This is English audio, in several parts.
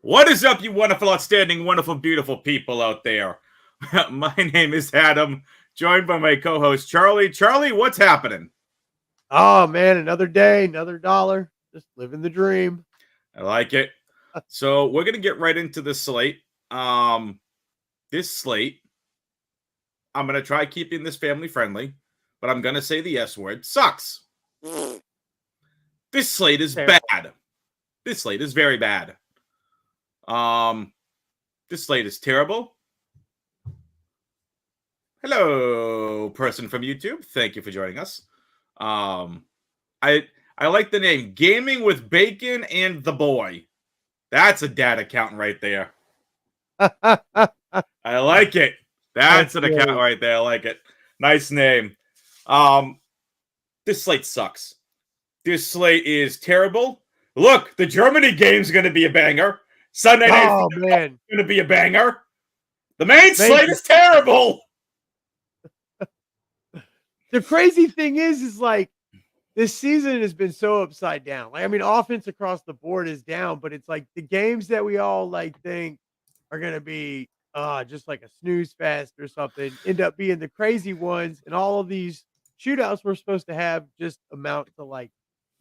What is up, you wonderful, outstanding, wonderful, beautiful people out there? My name is Adam, joined by my co-host Charlie. Charlie, what's happening? Oh man, another day, another dollar. Just living the dream. I like it. So we're gonna get right into the slate. This slate, I'm gonna try keeping this family friendly, but I'm gonna say the S word. Sucks. This slate is bad. This slate is very bad. This slate is terrible. Hello, person from YouTube. Thank you for joining us. I like the name Gaming with Bacon and the Boy. That's a dad account right there. I like it. That's an account right there. I like it. Nice name. This slate sucks. This slate is terrible. Look, the Germany game's going to be a banger. Sunday night is going to be a banger. The main slate is terrible. The crazy thing is like this season has been so upside down. Like, I mean, offense across the board is down, but it's like the games that we all like think are going to be just like a snooze fest or something end up being the crazy ones. And all of these shootouts we're supposed to have just amount to like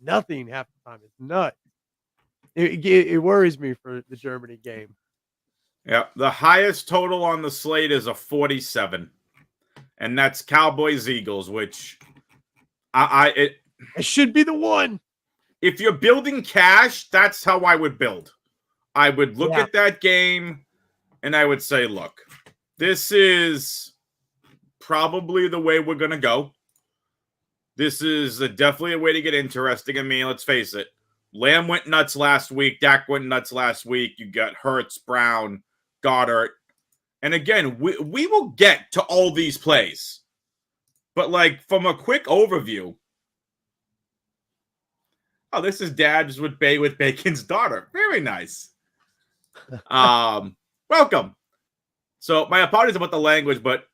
nothing half the time. It's nuts. It worries me for the Germany game. Yeah, the highest total on the slate is a 47, and that's Cowboys-Eagles, which it should be the one. If you're building cash, that's how I would build. I would look at that game, and I would say, look, this is probably the way we're going to go. This is definitely a way to get interesting. I mean, let's face it. Lamb went nuts last week. Dak went nuts last week. You got Hurts, Brown, Goddard. And again, we will get to all these plays. But like from a quick overview. Oh, this is Dad's with Bacon's daughter. Very nice. Welcome. So my apologies about the language, but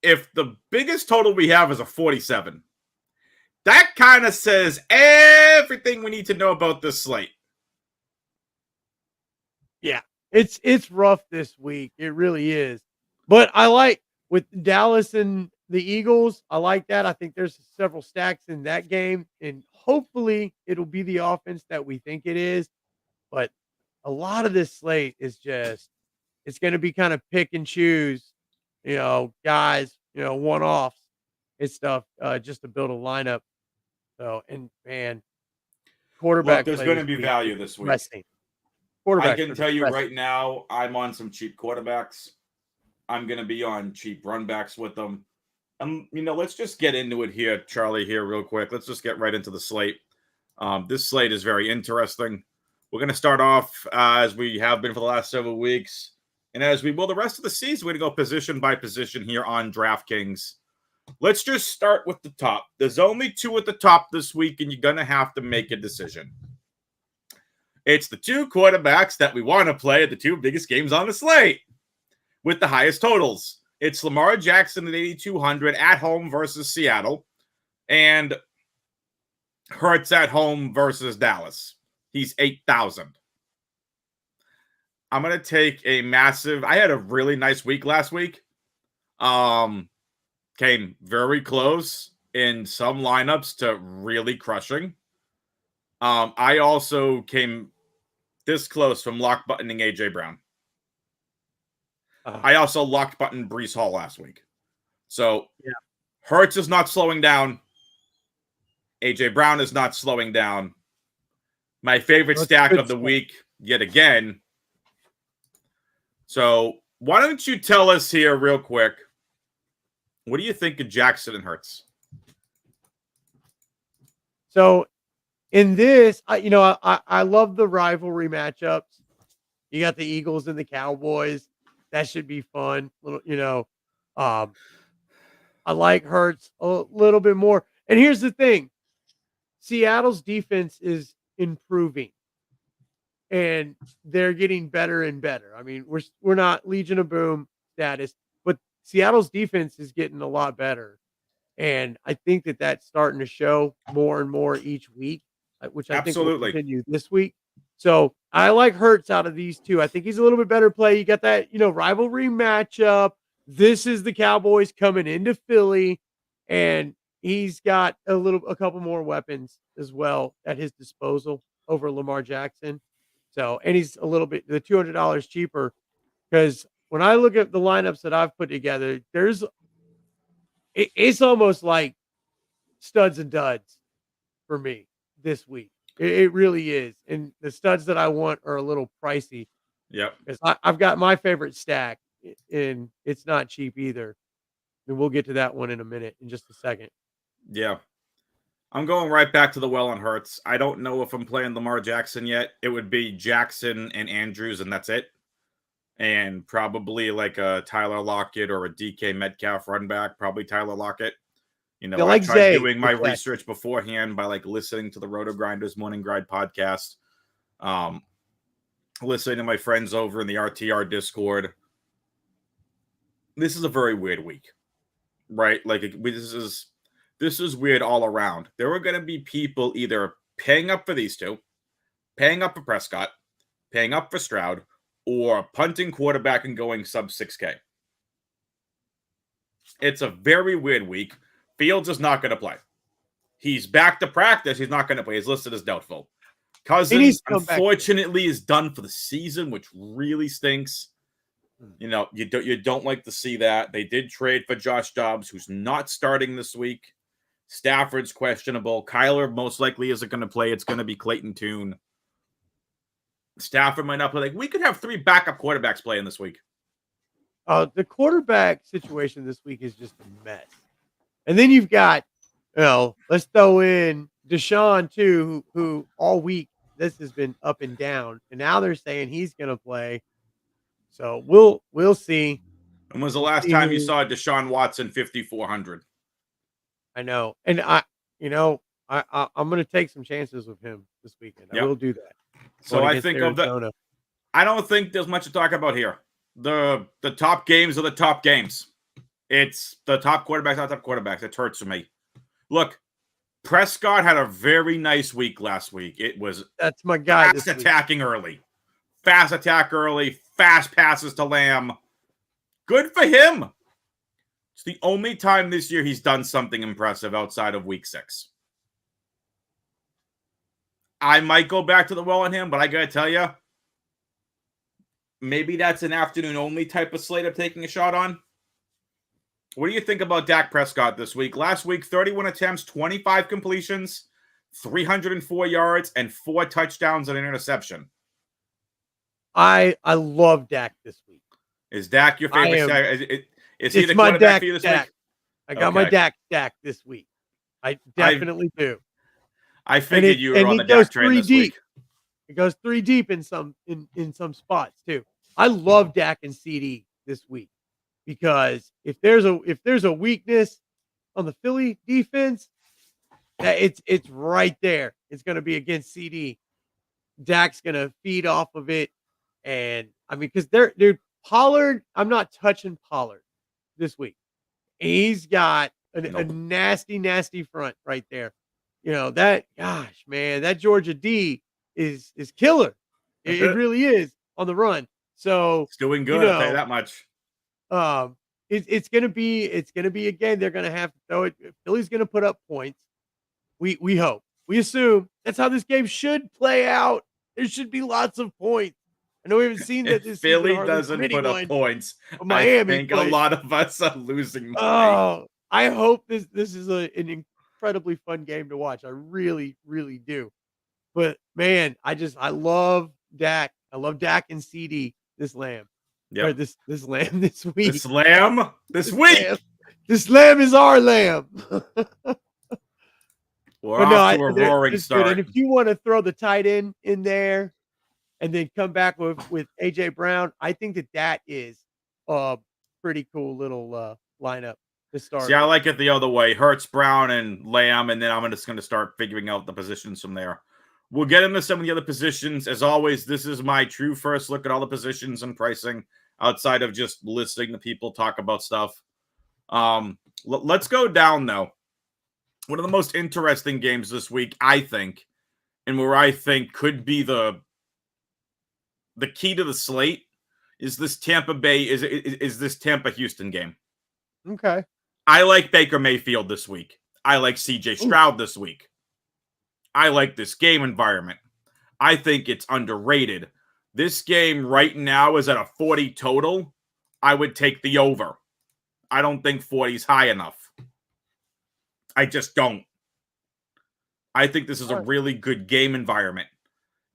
if the biggest total we have is a 47, that kind of says everything we need to know about this slate. Yeah, it's rough this week. It really is. But I like with Dallas and the Eagles, I like that. I think there's several stacks in that game, and hopefully it'll be the offense that we think it is. But a lot of this slate is just it's going to be kind of pick and choose, guys, one-offs and stuff just to build a lineup. So, and man, quarterback. Look, there's going to be value this week. I can tell you right now, I'm on some cheap quarterbacks. I'm going to be on cheap run backs with them. Let's just get into it here, Charlie, here real quick. Let's just get right into the slate. This slate is very interesting. We're going to start off as we have been for the last several weeks. And as we will the rest of the season, we're going to go position by position here on DraftKings. Let's just start with the top. There's only two at the top this week, and you're going to have to make a decision. It's the two quarterbacks that we want to play at the two biggest games on the slate with the highest totals. It's Lamar Jackson at 8,200 at home versus Seattle, and Hurts at home versus Dallas. He's 8,000. I'm going to take a massive... I had a really nice week last week. Came very close in some lineups to really crushing. I also came this close from lock buttoning AJ Brown. I also locked button Breece Hall last week. So Hurts is not slowing down. AJ Brown is not slowing down. My favorite stack of the week yet again. So why don't you tell us here real quick, what do you think of Jackson and Hurts? So in this, I love the rivalry matchups. You got the Eagles and the Cowboys. That should be fun. I like Hurts a little bit more. And here's the thing. Seattle's defense is improving. And they're getting better and better. I mean, we're not Legion of Boom status, but Seattle's defense is getting a lot better. And I think that's starting to show more and more each week, which I think will continue this week. So I like Hurts out of these two. I think he's a little bit better play. You got that, rivalry matchup. This is the Cowboys coming into Philly, and he's got a couple more weapons as well at his disposal over Lamar Jackson. So, and he's a little bit the $200 cheaper because when I look at the lineups that I've put together, it's almost like studs and duds for me this week. It really is. And the studs that I want are a little pricey. Yep. Because I've got my favorite stack, and it's not cheap either. And we'll get to that one in a minute, in just a second. Yeah. I'm going right back to the well on Hurts. I don't know if I'm playing Lamar Jackson yet. It would be Jackson and Andrews, and that's it. And probably like a Tyler Lockett or a DK Metcalf run back, probably Tyler Lockett. I tried doing my research beforehand by listening to the Roto Grinders Morning Grind podcast, listening to my friends over in the RTR Discord. This is a very weird week, right? This is weird all around. There are going to be people either paying up for these two, paying up for Prescott, paying up for Stroud, or punting quarterback and going sub 6K. It's a very weird week. Fields is not going to play. He's back to practice. He's not going to play. He's listed as doubtful. Cousins, unfortunately, is done for the season, which really stinks. You don't like to see that. They did trade for Josh Dobbs, who's not starting this week. Stafford's questionable. Kyler most likely isn't going to play. It's going to be Clayton Tune. Stafford might not play. We could have 3 backup quarterbacks playing this week. The quarterback situation this week is just a mess. And then you've got, let's throw in Deshaun too, who all week this has been up and down, and now they're saying he's going to play. So we'll see. When was the last time you saw Deshaun Watson 5,400? I know, and I'm going to take some chances with him this weekend. Yep. I will do that. So I think Arizona. I don't think there's much to talk about here. The top games are the top games. It's the top quarterbacks, not top quarterbacks. It hurts for me. Look, Prescott had a very nice week last week. That's my guy. Fast attacking early. Fast attack early. Fast passes to Lamb. Good for him. It's the only time this year he's done something impressive outside of week 6. I might go back to the well on him, but I got to tell you, maybe that's an afternoon only type of slate I'm taking a shot on. What do you think about Dak Prescott this week? Last week, 31 attempts, 25 completions, 304 yards, and 4 touchdowns and an interception. I love Dak this week. Is Dak your favorite? Is he the quarterback for you this week? I got my Dak this week. I definitely do. I figured you were on the Dak train this week. It goes 3 deep in some spots too. I love Dak and CD this week. Because if there's a weakness on the Philly defense, it's right there. It's going to be against CD. Dak's going to feed off of it, and because they're Pollard. I'm not touching Pollard this week. He's got a nasty front right there. That Georgia D is killer. It really is on the run. So it's doing good. I'll tell you that much. It's gonna be again. They're gonna have to throw it. Philly's gonna put up points. We hope. We assume that's how this game should play out. There should be lots of points. I know we haven't seen that this Philly doesn't put up points. Miami, I think a lot of us are losing money. Oh, I hope this is an incredibly fun game to watch. I really, really do. But man, I love Dak. I love Dak and CD. This Lamb. Yeah, this Lamb this week. This Lamb this week. This Lamb is our Lamb. We're off to a roaring start. Good. And if you want to throw the tight end in there and then come back with AJ Brown, I think that is a pretty cool little lineup to start. See, I like it the other way. Hurts, Brown, and Lamb, and then I'm just going to start figuring out the positions from there. We'll get into some of the other positions. As always, this is my true first look at all the positions and pricing outside of just listening to people talk about stuff. Let's go down, though. One of the most interesting games this week, I think, and where I think could be the the key to the slate is this Tampa Bay is this Tampa Houston game. Okay. I like Baker Mayfield this week. I like CJ Stroud this week. I like this game environment. I think it's underrated. This game right now is at a 40 total. I would take the over. I don't think 40 is high enough. I just don't. I think this is a really good game environment.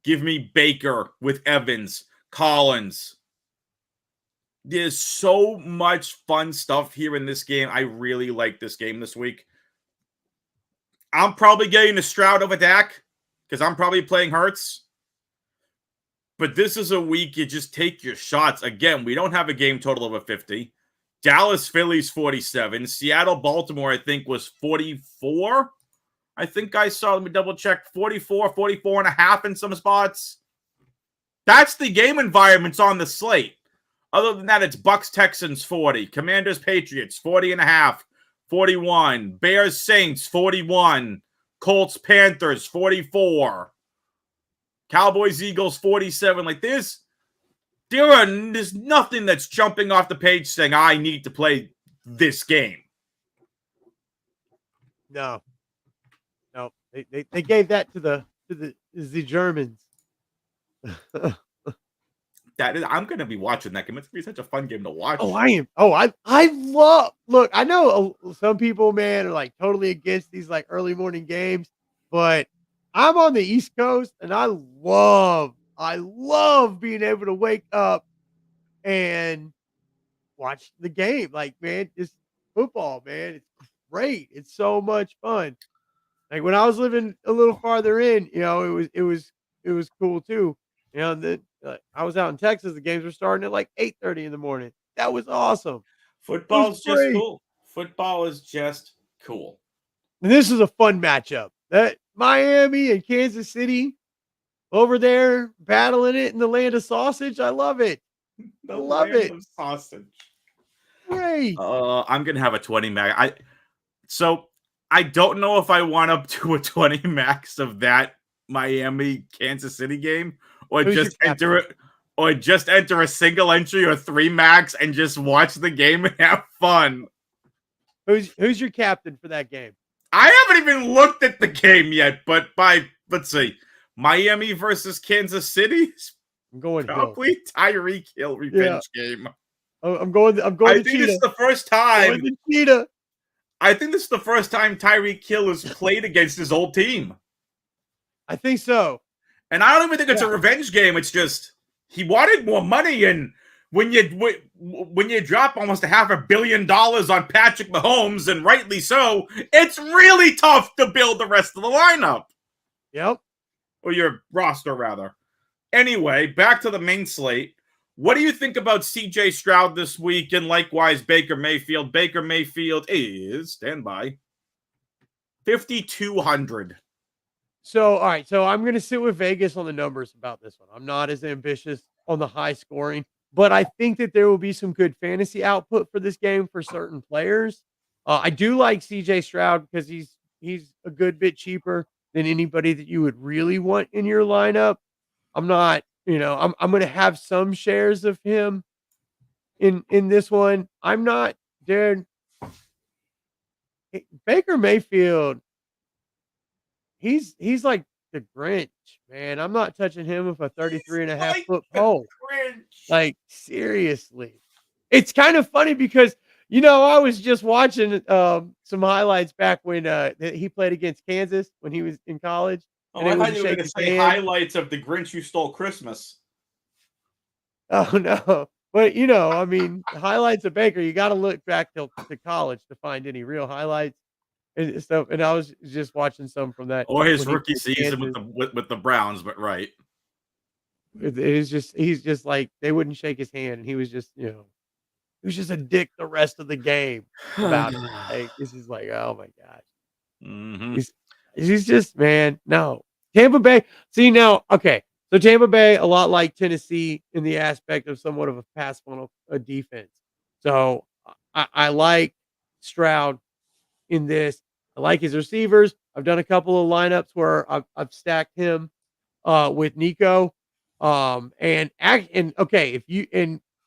Give me Baker with Evans, Collins. There's so much fun stuff here in this game. I really like this game this week. I'm probably getting the Stroud over Dak because I'm probably playing Hurts. But this is a week you just take your shots. Again, we don't have a game total over 50. Dallas, Phillies, 47. Seattle, Baltimore, I think, was 44. I think I saw, let me double check, 44, 44 and a half in some spots. That's the game environments on the slate. Other than that, it's Bucks, Texans, 40. Commanders, Patriots, 40 and a half, 41. Bears, Saints, 41. Colts, Panthers, 44. Cowboys, Eagles, 47. Like there's nothing that's jumping off the page saying I need to play this game. No. They gave that to the Germans. I'm going to be watching that game. It's going to be such a fun game to watch. Oh, I am. Oh, I love. Look, I know some people, man, are like totally against these like early morning games, but I'm on the East Coast, and I love being able to wake up and watch the game. Like, man, it's football, man. It's great. It's so much fun. Like when I was living a little farther in, it was cool too. I was out in Texas. The games were starting at like 8:30 in the morning. That was awesome. Football is just cool. Football is just cool. And this is a fun matchup. That Miami and Kansas City over there battling it in the land of sausage. I love it. I love it. Sausage. Great. I'm gonna have a 20 max. So I don't know if I want up to a 20 max of that Miami Kansas City game, or just enter it, or just enter a single entry or 3 max and just watch the game and have fun. Who's your captain for that game? I haven't even looked at the game yet, but let's see, Miami versus Kansas City. I'm going probably Tyreek Hill revenge game. I'm going. I think this is the first time. Cheetah. I think this is the first time Tyreek Hill has played against his old team. I think so. And I don't even think it's a revenge game. It's just he wanted more money, and when you drop almost $500 million on Patrick Mahomes, and rightly so, it's really tough to build the rest of the lineup. Yep. Or your roster, rather. Anyway, back to the main slate. What do you think about CJ Stroud this week, and likewise Baker Mayfield? Baker Mayfield is, stand by, 5,200. So, all right. So I'm going to sit with Vegas on the numbers about this one. I'm not as ambitious on the high scoring, but I think that there will be some good fantasy output for this game for certain players. I do like CJ Stroud because he's a good bit cheaper than anybody that you would really want in your lineup. I'm not, I'm going to have some shares of him in this one. I'm not, dude. Baker Mayfield, he's like the Grinch, man. I'm not touching him with a 33.5-foot pole. Like, seriously. It's kind of funny because, I was just watching some highlights back when he played against Kansas when he was in college. Oh, I thought you were going to say highlights of the Grinch Who Stole Christmas. Oh, no. But, highlights of Baker, you got to look back to college to find any real highlights and stuff. And I was just watching some from that. Or his rookie season with the Browns, but right. He's just like, they wouldn't shake his hand. And he was just, he was just a dick the rest of the game about it. Like, this is like, oh my gosh. Mm-hmm. He's just, man, no. Tampa Bay. See now, okay. So Tampa Bay, a lot like Tennessee in the aspect of somewhat of a pass funnel defense. So I like Stroud in this. I like his receivers. I've done a couple of lineups where I've stacked him with Nico. And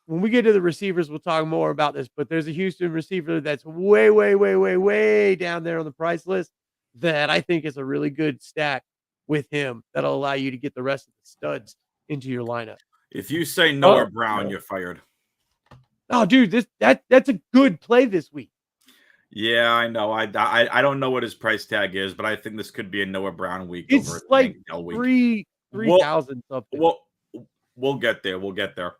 when we get to the receivers, we'll talk more about this, but there's a Houston receiver that's way, way, way, way, way down there on the price list that I think is a really good stack with him that'll allow you to get the rest of the studs into your lineup. If you say Noah Brown, you're fired. Oh, dude, that's a good play this week. Yeah, I know. I don't know what his price tag is, but I think this could be a Noah Brown week. It's over like week. 3,000 something. We'll get there. We'll get there.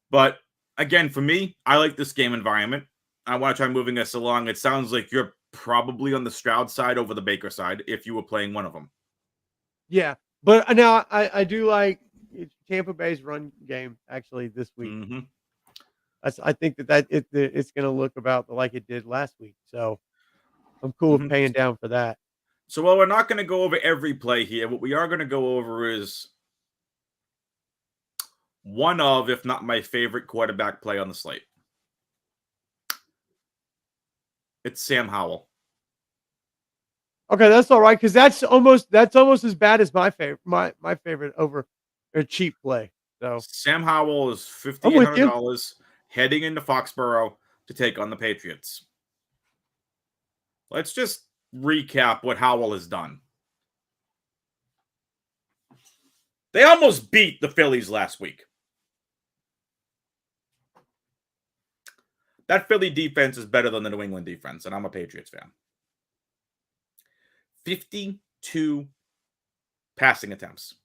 But again, for me, I like this game environment. I want to try moving us along. It sounds like you're probably on the Stroud side over the Baker side if you were playing one of them. Yeah, but now I do like Tampa Bay's run game actually this week. Mm-hmm. I think it's going to look about like it did last week. So I'm cool with paying down for that. So while we're not going to go over every play here, what we are going to go over is one of, if not my favorite quarterback play on the slate. It's Sam Howell. Okay, that's all right because that's almost as bad as my favorite my favorite over or cheap play. So Sam Howell is $5,800 heading into Foxborough to take on the Patriots. Let's just recap what Howell has done. They almost beat the Phillies last week. That Philly defense is better than the New England defense, and I'm a Patriots fan. 52 passing attempts.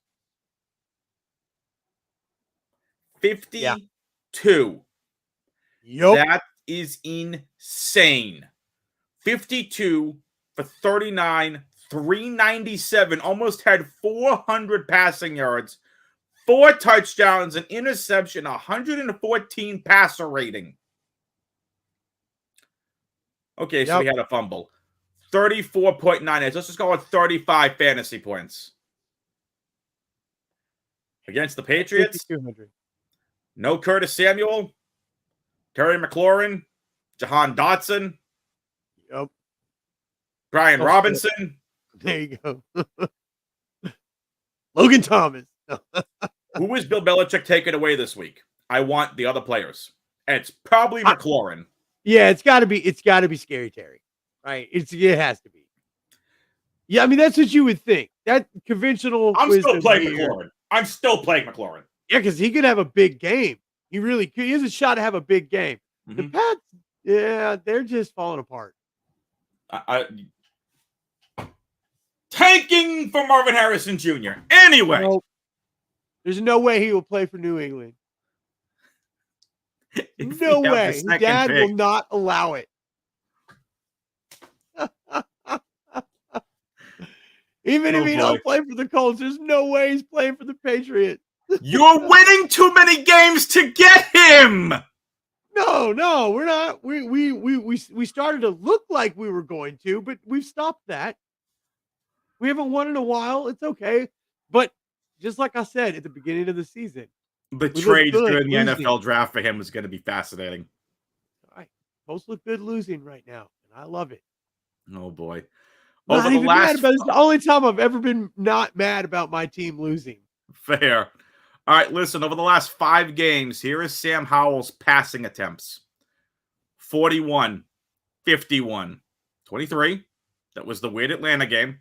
52. Yep. That is insane. 52 for 39, 397. Almost had 400 passing yards, 4 touchdowns, an interception, 114 passer rating. Okay, so we had a fumble. 34.9. Let's just go with 35 fantasy points. Against the Patriots, no Curtis Samuel, Terry McLaurin, Jahan Dotson, Brian Robinson. There you go. Logan Thomas. Who is Bill Belichick taking away this week? I want the other players. And it's probably McLaurin. Yeah, it's got to be Scary Terry, right? It has to be. Yeah, I mean that's what you would think. That conventional. I'm still playing McLaurin. Yeah, because he could have a big game. He really could. He has a shot to have a big game. The Pats, they're just falling apart. Tanking for Marvin Harrison Jr. Anyway, there's no way he will play for New England. No way. His dad will not allow it. Even if he don't play for the Colts, there's no way he's playing for the Patriots. You're winning too many games to get him. No, we're not. We started to look like we were going to, but we've stopped that. We haven't won in a while. It's okay. But just like I said at the beginning of the season, the trades during the NFL draft for him was going to be fascinating. All right. Colts look good losing right now, and I love it. Oh, boy. It's the only time I've ever been not mad about my team losing. Fair. All right, listen, over the last 5 games, here is Sam Howell's passing attempts. 41, 51, 23. That was the weird Atlanta game.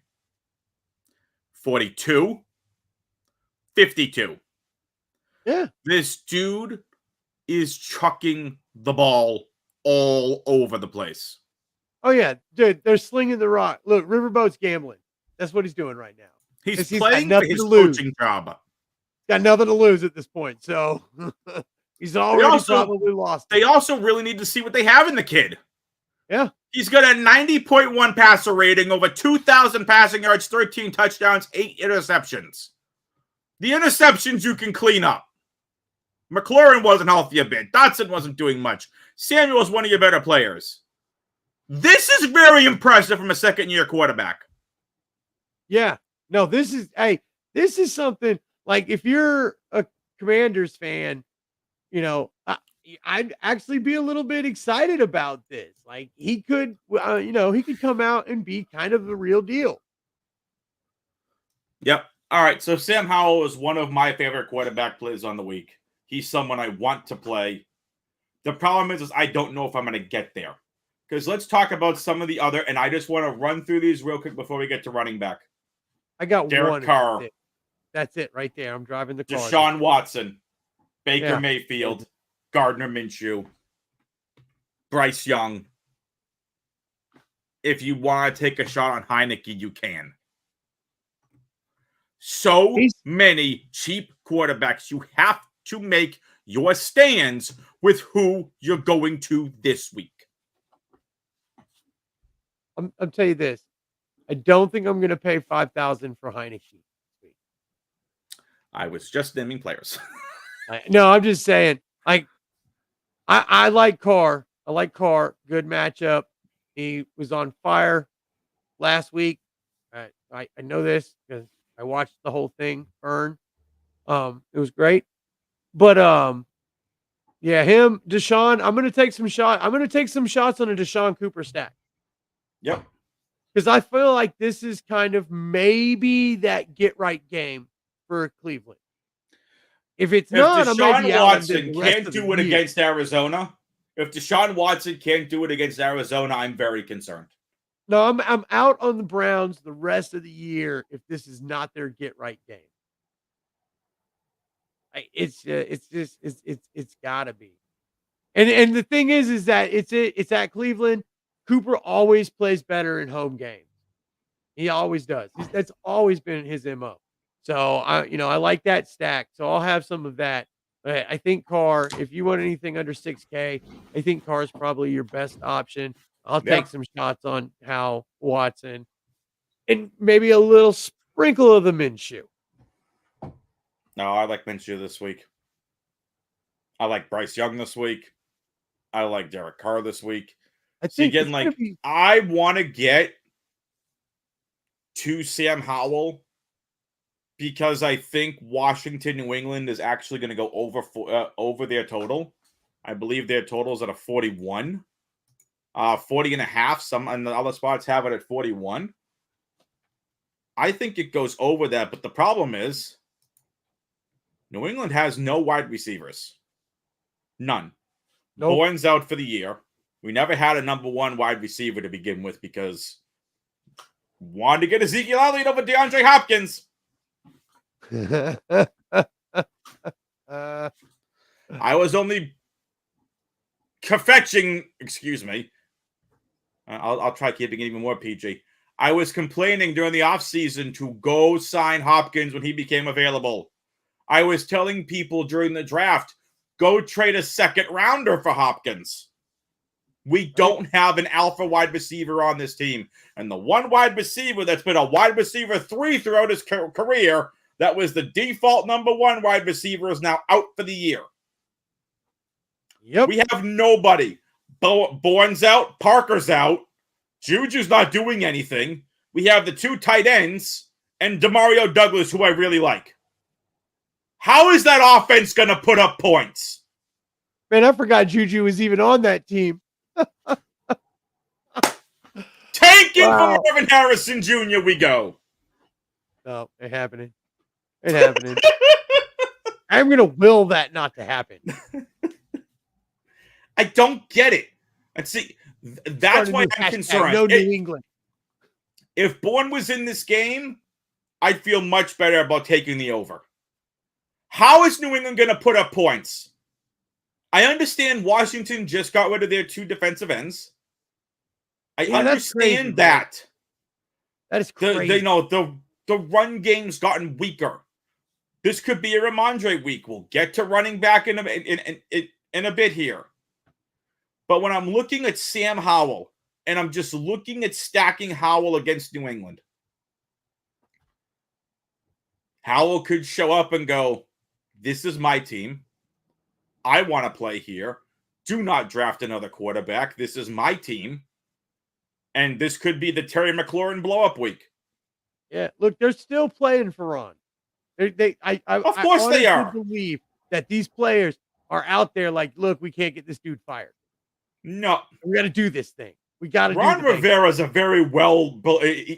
42, 52. Yeah. This dude is chucking the ball all over the place. Oh, yeah. Dude, they're slinging the rock. Look, Riverboat's gambling. That's what he's doing right now. He's playing for his coaching job. Got nothing to lose at this point, so he's already probably lost. They also really need to see what they have in the kid. Yeah. He's got a 90.1 passer rating, over 2,000 passing yards, 13 touchdowns, 8 interceptions. The interceptions you can clean up. McLaurin wasn't healthy a bit. Dotson wasn't doing much. Samuel's one of your better players. This is very impressive from a second-year quarterback. Yeah. No, this is something like if you're a Commanders fan, I'd actually be a little bit excited about this. Like he could, he could come out and be kind of the real deal. Yep. All right, so Sam Howell is one of my favorite quarterback plays on the week. He's someone I want to play. The problem is I don't know if I'm going to get there. Because let's talk about some of the other, and I just want to run through these real quick before we get to running back. I got Derek one. Carr. That's it right there. I'm driving the car. Deshaun Watson. Baker Mayfield. Gardner Minshew. Bryce Young. If you want to take a shot on Heineke, you can. So many cheap quarterbacks. You have to make your stands with who you're going to this week. I'll tell you this. I don't think I'm going to pay $5,000 for Heineke this week. I was just naming players. No, I'm just saying. I like Carr. I like Carr. Good matchup. He was on fire last week. I know this because I watched the whole thing burn. It was great. But yeah, Deshaun, I'm going to take some shots. I'm going to take some shots on a Deshaun Cooper stack. Yep. Because I feel like this is kind of maybe that get right game for Cleveland. If it's not, Deshaun Watson can't do it against Arizona. If Deshaun Watson can't do it against Arizona, I'm very concerned. No, I'm out on the Browns the rest of the year if this is not their get right game. It's got to be. And the thing is that it's at Cleveland. Cooper always plays better in home games. He always does. That's always been his MO. So I like that stack. So I'll have some of that. I think Carr, if you want anything under 6K, I think Carr is probably your best option. I'll take some shots on Hal Watson and maybe a little sprinkle of the Minshew. No, I like Minshew this week. I like Bryce Young this week. I like Derek Carr this week. I want to get to Sam Howell because I think Washington, New England is actually going to go over their total. I believe their total is at a 41. 40 and a half. Some and the other spots have it at 41. I think it goes over that, but the problem is New England has no wide receivers. None. Nope. Bourne's out for the year. We never had a number one wide receiver to begin with because we wanted to get Ezekiel Elliott over DeAndre Hopkins. I was only fetching, excuse me. I'll try keeping it even more PG. I was complaining during the offseason to go sign Hopkins when he became available. I was telling people during the draft, go trade a second rounder for Hopkins. We don't have an alpha wide receiver on this team. And the one wide receiver that's been a wide receiver 3 throughout his career, that was the default number 1 wide receiver, is now out for the year. Yep. We have nobody. Bourne's out. Parker's out. Juju's not doing anything. We have the 2 tight ends and Demario Douglas, who I really like. How is that offense going to put up points? Man, I forgot Juju was even on that team. Tanking for Marvin Harrison Jr. we go. No, it happening. It happening. I'm going to will that not to happen. I don't get it. And see, that's why I'm concerned. No New England. If Bourne was in this game, I'd feel much better about taking the over. How is New England going to put up points? I understand Washington just got rid of their 2 defensive ends. I understand that. That is crazy. The run game's gotten weaker. This could be a Ramondre week. We'll get to running back in a bit here. But when I'm looking at Sam Howell, and I'm just looking at stacking Howell against New England, Howell could show up and go, this is my team. I want to play here. Do not draft another quarterback. This is my team. And this could be the Terry McLaurin blow-up week. Yeah, look, they're still playing for Ron. Of course they are. I believe that these players are out there like, look, we can't get this dude fired. No. We got to do this thing. We got to. Ron Rivera is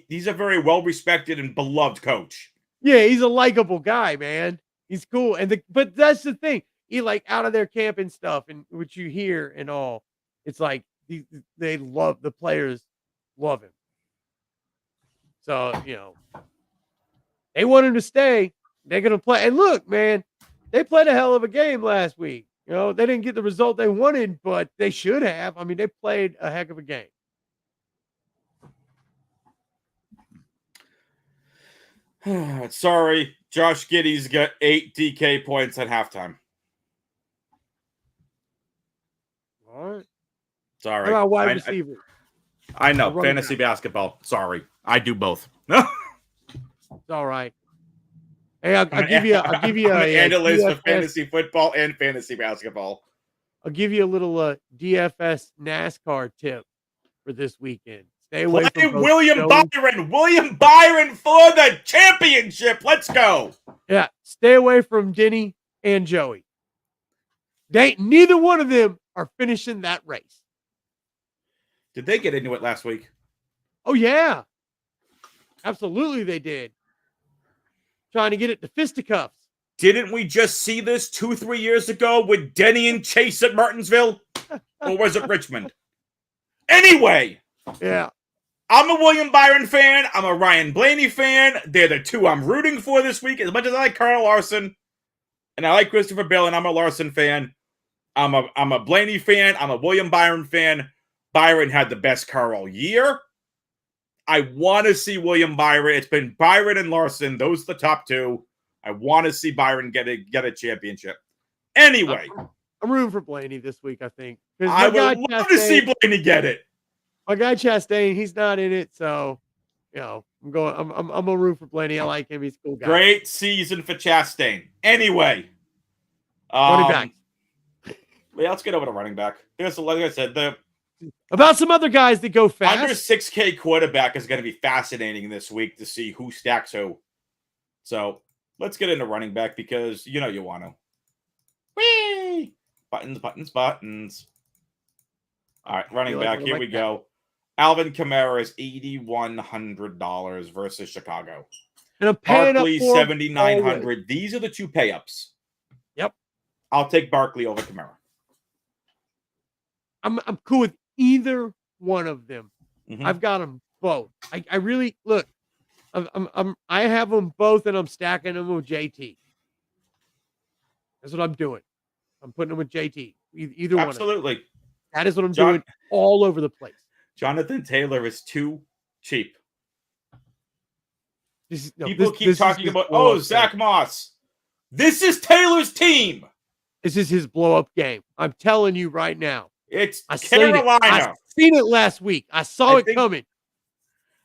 he's a very well respected and beloved coach. Yeah, he's a likable guy, man. He's cool. But that's the thing. He like out of their camp and stuff, and what you hear and all. It's like they love the players, love him. So they want him to stay. They're gonna play. And look, man, they played a hell of a game last week. They didn't get the result they wanted, but they should have. I mean, they played a heck of a game. Sorry, Josh Giddey's got 8 DK points at halftime. All right. Sorry. How about wide receiver? I know. Fantasy basketball. Sorry. I do both. It's all right. Hey, I'll give you an analyst for fantasy football and fantasy basketball. I'll give you a little DFS NASCAR tip for this weekend. Stay away from William Byron. William Byron for the championship. Let's go. Yeah, stay away from Denny and Joey. Neither one of them are finishing that race. Did they get into it last week? Oh yeah, absolutely they did. Trying to get it to fisticuffs. Didn't we just see this 2-3 years ago with Denny and Chase at Martinsville? Or was it Richmond? Anyway. Yeah. I'm a William Byron fan. I'm a Ryan Blaney fan. They're the two I'm rooting for this week. As much as I like Carl Larson and I like Christopher Bell, and I'm a Larson fan. I'm a Blaney fan. I'm a William Byron fan. Byron had the best car all year. I want to see William Byron. It's been Byron and Larson. Those are the top two. I want to see Byron get a championship. Anyway. I'm rooting for Blaney this week, I think. I would love to see Blaney get it. My guy Chastain, he's not in it, so I'm gonna root for Blaney. I like him. He's a cool guy. Great season for Chastain. Anyway. Running back. Yeah, let's get over to running back. Like I said, about some other guys that go fast. Under 6K quarterback is going to be fascinating this week to see who stacks who. So let's get into running back because you want to. Whee! Buttons. All right, running back. Here we go. Alvin Kamara is $8,100 versus Chicago. And I'm paying Barkley $7,900. These are the two pay-ups. Yep. I'll take Barkley over Kamara. I'm cool with either one of them. Mm-hmm. I've got them both. I really look. I have them both, and I'm stacking them with JT. That's what I'm doing. I'm putting them with JT. Either one. Absolutely. That is what I'm doing all over the place. Jonathan Taylor is too cheap. People keep talking about, Zach Moss. This is Taylor's team. This is his blow-up game. I'm telling you right now. It's Carolina. I seen it last week. I saw it coming.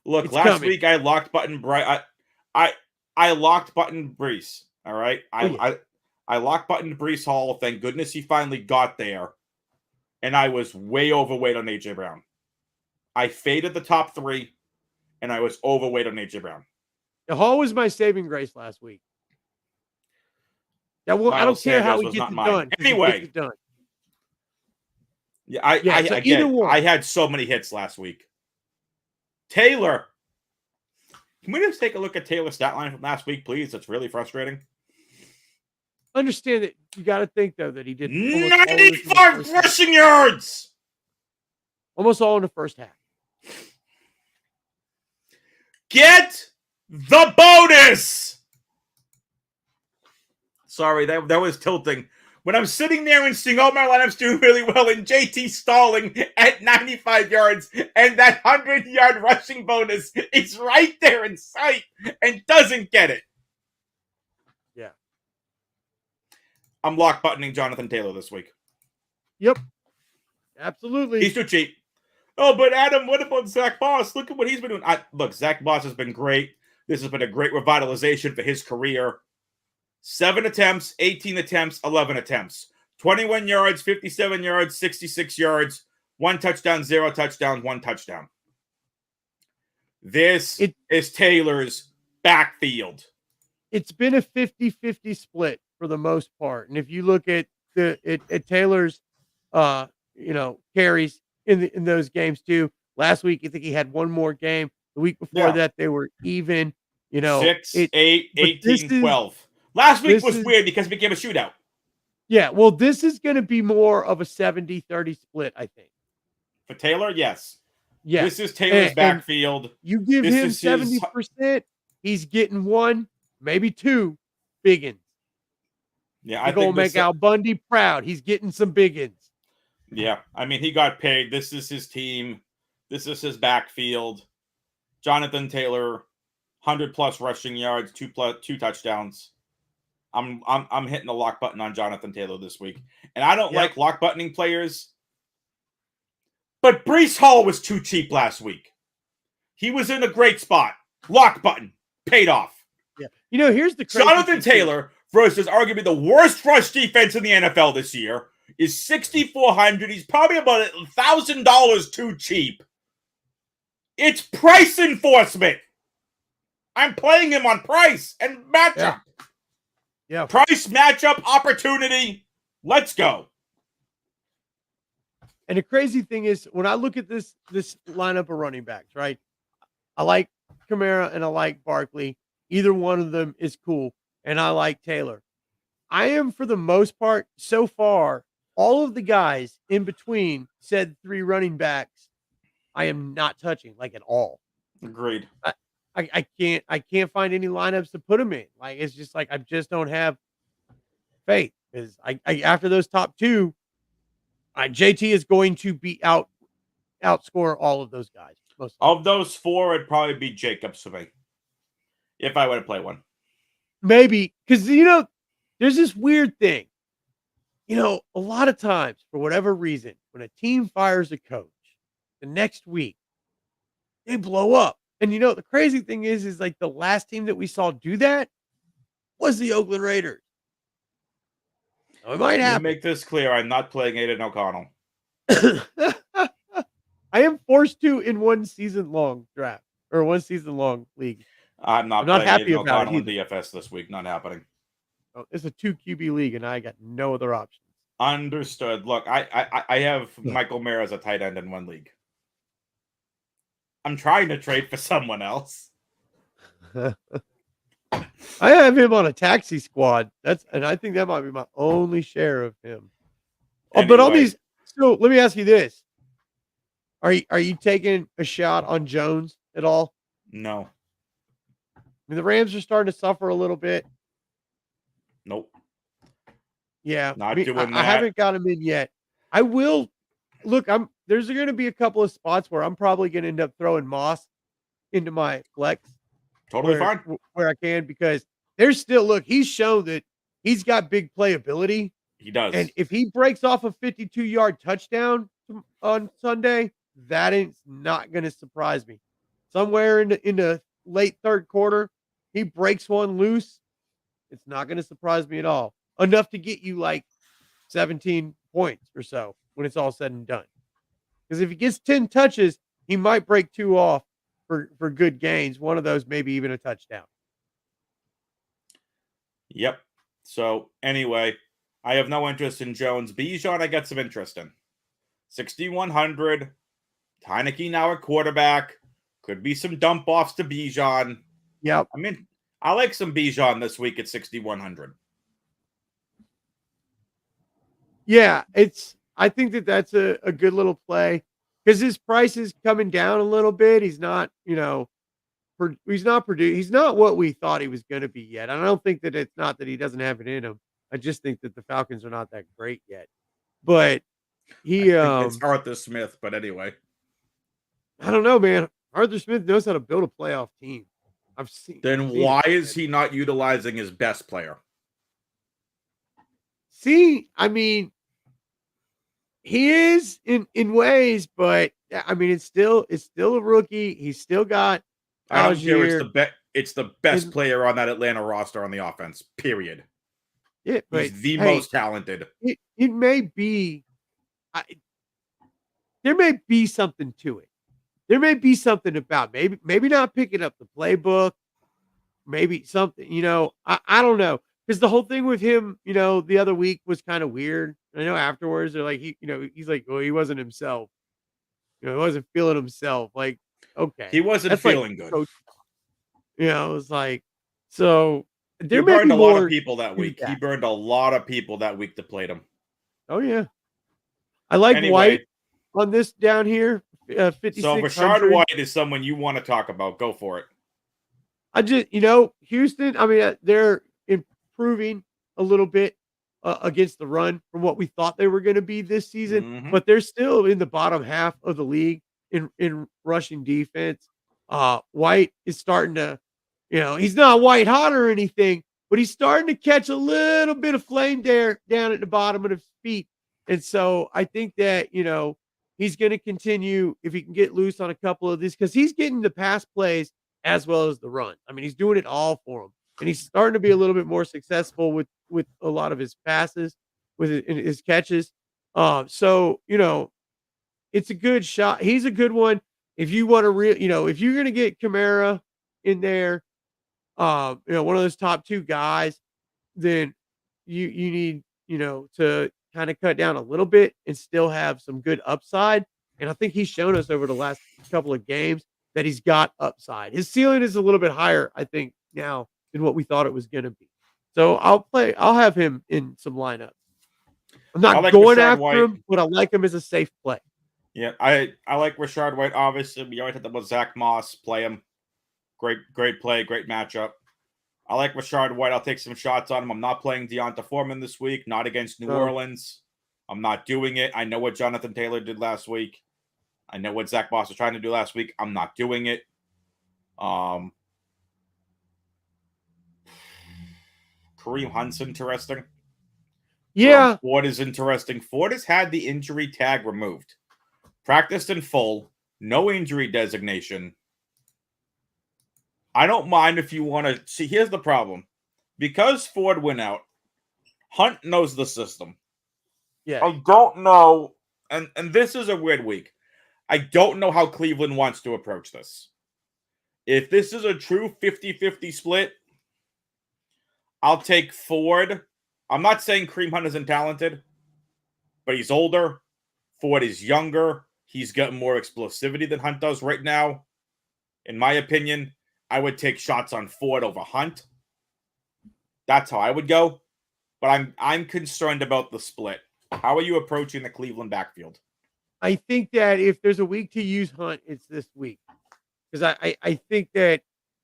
Look, last week I locked button I locked button Brees. All right. I locked button Brees Hall. Thank goodness he finally got there. And I was way overweight on AJ Brown. I faded the top 3, and I was overweight on AJ Brown. The Hall was my saving grace last week. I don't care how he gets it done. Anyway. Yeah, I had so many hits last week. Taylor. Can we just take a look at Taylor's stat line from last week, please? That's really frustrating. Understand that you got to think, though, that he did 95 rushing yards. Almost all in the first half. Get the bonus. Sorry, that was tilting. When I'm sitting there and seeing all my lineups doing really well and JT stalling at 95 yards and that 100-yard rushing bonus is right there in sight and doesn't get it. Yeah. I'm lock buttoning Jonathan Taylor this week. Yep. Absolutely. He's too cheap. Oh, but Adam, what about Zach Moss? Look at what he's been doing. Look, Zach Moss has been great. This has been a great revitalization for his career. 7 attempts, 18 attempts, 11 attempts. 21 yards, 57 yards, 66 yards, 1 touchdown, 0 touchdowns, 1 touchdown. This is Taylor's backfield. It's been a 50-50 split for the most part. And if you look at Taylor's carries in those games too. Last week, I think he had one more game. The week before that, they were even. You know, 6, 8, but 18, 12. Last week was weird because it became a shootout. Yeah, well, this is going to be more of a 70-30 split, I think. For Taylor, yes. Yeah. This is Taylor's backfield. You give him 70%, he's getting 1, maybe 2 biggins. Yeah, You're going to make Al Bundy proud. He's getting some biggins. Yeah, I mean, he got paid. This is his team. This is his backfield. Jonathan Taylor, 100+ rushing yards, 2 touchdowns. I'm hitting the lock button on Jonathan Taylor this week. And I don't like lock buttoning players. But Breece Hall was too cheap last week. He was in a great spot. Lock button. Paid off. Yeah. You know, here's the crazy Jonathan Taylor versus arguably the worst rush defense in the NFL this year is 6,400. He's probably about $1,000 too cheap. It's price enforcement. I'm playing him on price and matchup. Yeah. Price, matchup, opportunity. Let's go. And the crazy thing is, when I look at this lineup of running backs, right? I like Kamara and I like Barkley. Either one of them is cool. And I like Taylor. I am, for the most part, so far, all of the guys in between said 3 running backs, I am not touching, like, at all. Agreed. I can't find any lineups to put them in. Like, it's just like I just don't have faith. Because I after those top 2, JT is going to outscore all of those guys. Most of those 4, it'd probably be Jacobs for me. If I were to play one. Maybe. Because, you know, there's this weird thing. You know, a lot of times, for whatever reason, when a team fires a coach, the next week, they blow up. And, you know, the crazy thing is like the last team that we saw do that was the Oakland Raiders. So it might happen. Make this clear. I'm not playing Aiden O'Connell. I am forced to in one season long draft or one season long league. I'm not happy Aiden about O'Connell in DFS this week. Not happening. Oh, it's a 2 QB league, and I got no other options. Understood. Look, I have Michael Mayer as a tight end in one league. I'm trying to trade for someone else. I have him on a taxi squad. And I think that might be my only share of him. Anyway. But all these. So let me ask you this: Are you taking a shot on Jones at all? No. I mean, the Rams are starting to suffer a little bit. Nope. Yeah, not doing that. I haven't got him in yet. I will. Look, there's going to be a couple of spots where I'm probably going to end up throwing Moss into my flex. Totally fine. Where I can, because there's still, look, he's shown that he's got big playability. He does. And if he breaks off a 52-yard touchdown on Sunday, that is not going to surprise me. Somewhere in the late third quarter, he breaks one loose. It's not going to surprise me at all. Enough to get you like 17 points or so when it's all said and done. Because if he gets 10 touches, he might break 2 off for good gains. One of those, maybe even a touchdown. Yep. So anyway, I have no interest in Jones. Bijan, I got some interest in. 6,100. Heineke now at quarterback. Could be some dump offs to Bijan. Yep. I mean, I like some Bijan this week at 6,100. Yeah, I think that's a good little play because his price is coming down a little bit. He's not, he's not what we thought he was going to be yet. I don't think that it's not that he doesn't have it in him. I just think that the Falcons are not that great yet. But it's Arthur Smith, but anyway. I don't know, man. Arthur Smith knows how to build a playoff team. Then why is he not utilizing his best player? See, I mean, he is in ways, but I mean, it's still a rookie. He's still got. I don't care. It's the best player on that Atlanta roster on the offense. Period. Yeah, but he's the most talented. It may be. There may be something to it. There may be something about maybe not picking up the playbook. Maybe something. I don't know. Because the whole thing with him, the other week was kind of weird. I know afterwards they're like, he's like, well, he wasn't himself. He wasn't feeling himself. Like, okay. He wasn't feeling good. It was like, so there He may burned be a lot of more people that to week. He that. burned a lot of people that week that played him. Oh, yeah. I like Anyway, White on this down here, so Rashad 5,600. White is someone you want to talk about. Go for it. I just, Houston, I mean, they're improving a little bit against the run from what we thought they were going to be this season, Mm-hmm. but they're still in the bottom half of the league in rushing defense. White is starting to, he's not white hot or anything, but he's starting to catch a little bit of flame there down at the bottom of his feet. And so I think that, he's going to continue if he can get loose on a couple of these because he's getting the pass plays as well as the run. I mean, he's doing it all for him, and he's starting to be a little bit more successful with a lot of his passes, with his catches. So it's a good shot. He's a good one if you want to if you're going to get Kamara in there, one of those top two guys, then you need to kind of cut down a little bit and still have some good upside. And I think he's shown us over the last couple of games that he's got upside. His ceiling is a little bit higher, I think, now than what we thought it was going to be. So I'll have him in some lineups. I'm I not like going Rashad after White. him, but I like him as a safe play. Yeah, I like Rashad White. Obviously, we always had about Zach Moss. Play him. Great play. Great matchup. I like Rashad White. I'll take some shots on him. I'm not playing Deonta Foreman this week. Not against New Orleans. I'm not doing it. I know what Jonathan Taylor did last week. I know what Zach Moss was trying to do last week. I'm not doing it. Kareem Hunt's interesting. Yeah. Ford is interesting. Ford has had the injury tag removed. Practiced in full. No injury designation. I don't mind if you want to see. Here's the problem. Because Ford went out, Hunt knows the system. Yeah. I don't know. And this is a weird week. I don't know how Cleveland wants to approach this. If this is a true 50-50 split, I'll take Ford. I'm not saying Kareem Hunt isn't talented, but he's older. Ford is younger. He's got more explosivity than Hunt does right now. In my opinion, I would take shots on Ford over Hunt. That's how I would go. But I'm concerned about the split. How are you approaching the Cleveland backfield? I think that if there's a week to use Hunt, it's this week. Because I think that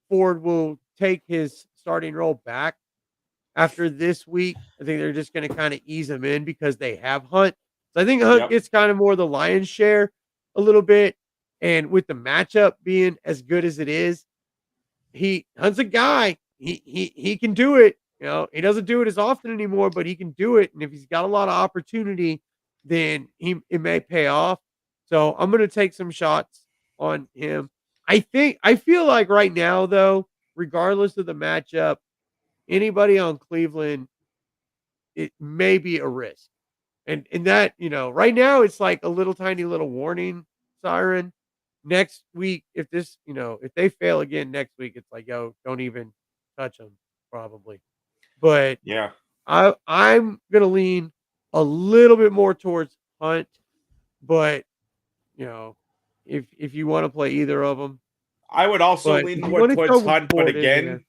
Ford will take his starting role back after this week. I think they're just going to kind of ease him in because they have Hunt. So I think Hunt gets kind of more the lion's share a little bit. And with the matchup being as good as it is, Hunt's a guy. He can do it. He doesn't do it as often anymore, but he can do it. And if he's got a lot of opportunity, then it may pay off. So I'm going to take some shots on him. I feel like right now, though, regardless of the matchup, anybody on Cleveland, it may be a risk. And that, right now it's like a little tiny little warning siren. Next week, if they fail again next week, it's like, yo, don't even touch them, probably. But yeah, I'm gonna lean a little bit more towards Hunt, but if you want to play either of them, I would also lean more towards Hunt. But again,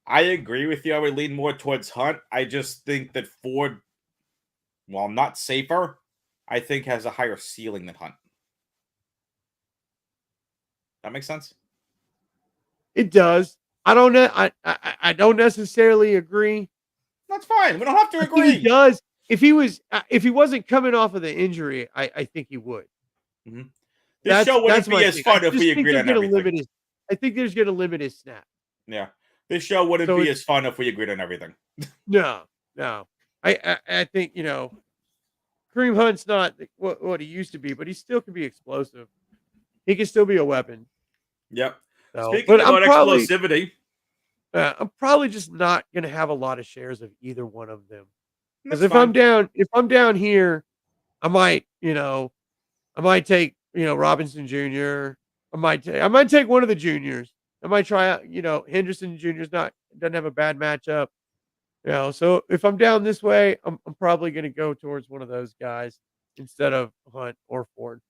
I agree with you. I would lean more towards Hunt. I just think that Ford, while not safer, I think has a higher ceiling than Hunt. That makes sense? It does. I don't know. I don't necessarily agree. That's fine. We don't have to agree. I think he does. If he wasn't coming off of the injury, I think he would. Mm-hmm. This show wouldn't be as fun if we agreed on everything. I think there's going to limit his snap. Yeah. This show wouldn't be as fun if we agreed on everything. No. I think, Kareem Hunt's not what he used to be, but he still can be explosive. He can still be a weapon. Yep. So, Speaking about explosivity, I'm probably just not going to have a lot of shares of either one of them. Because if I'm down here, I might take, Robinson Jr. I might take one of the juniors. I might try out, Henderson Jr. doesn't have a bad matchup. So if I'm down this way, I'm probably going to go towards one of those guys instead of Hunt or Ford.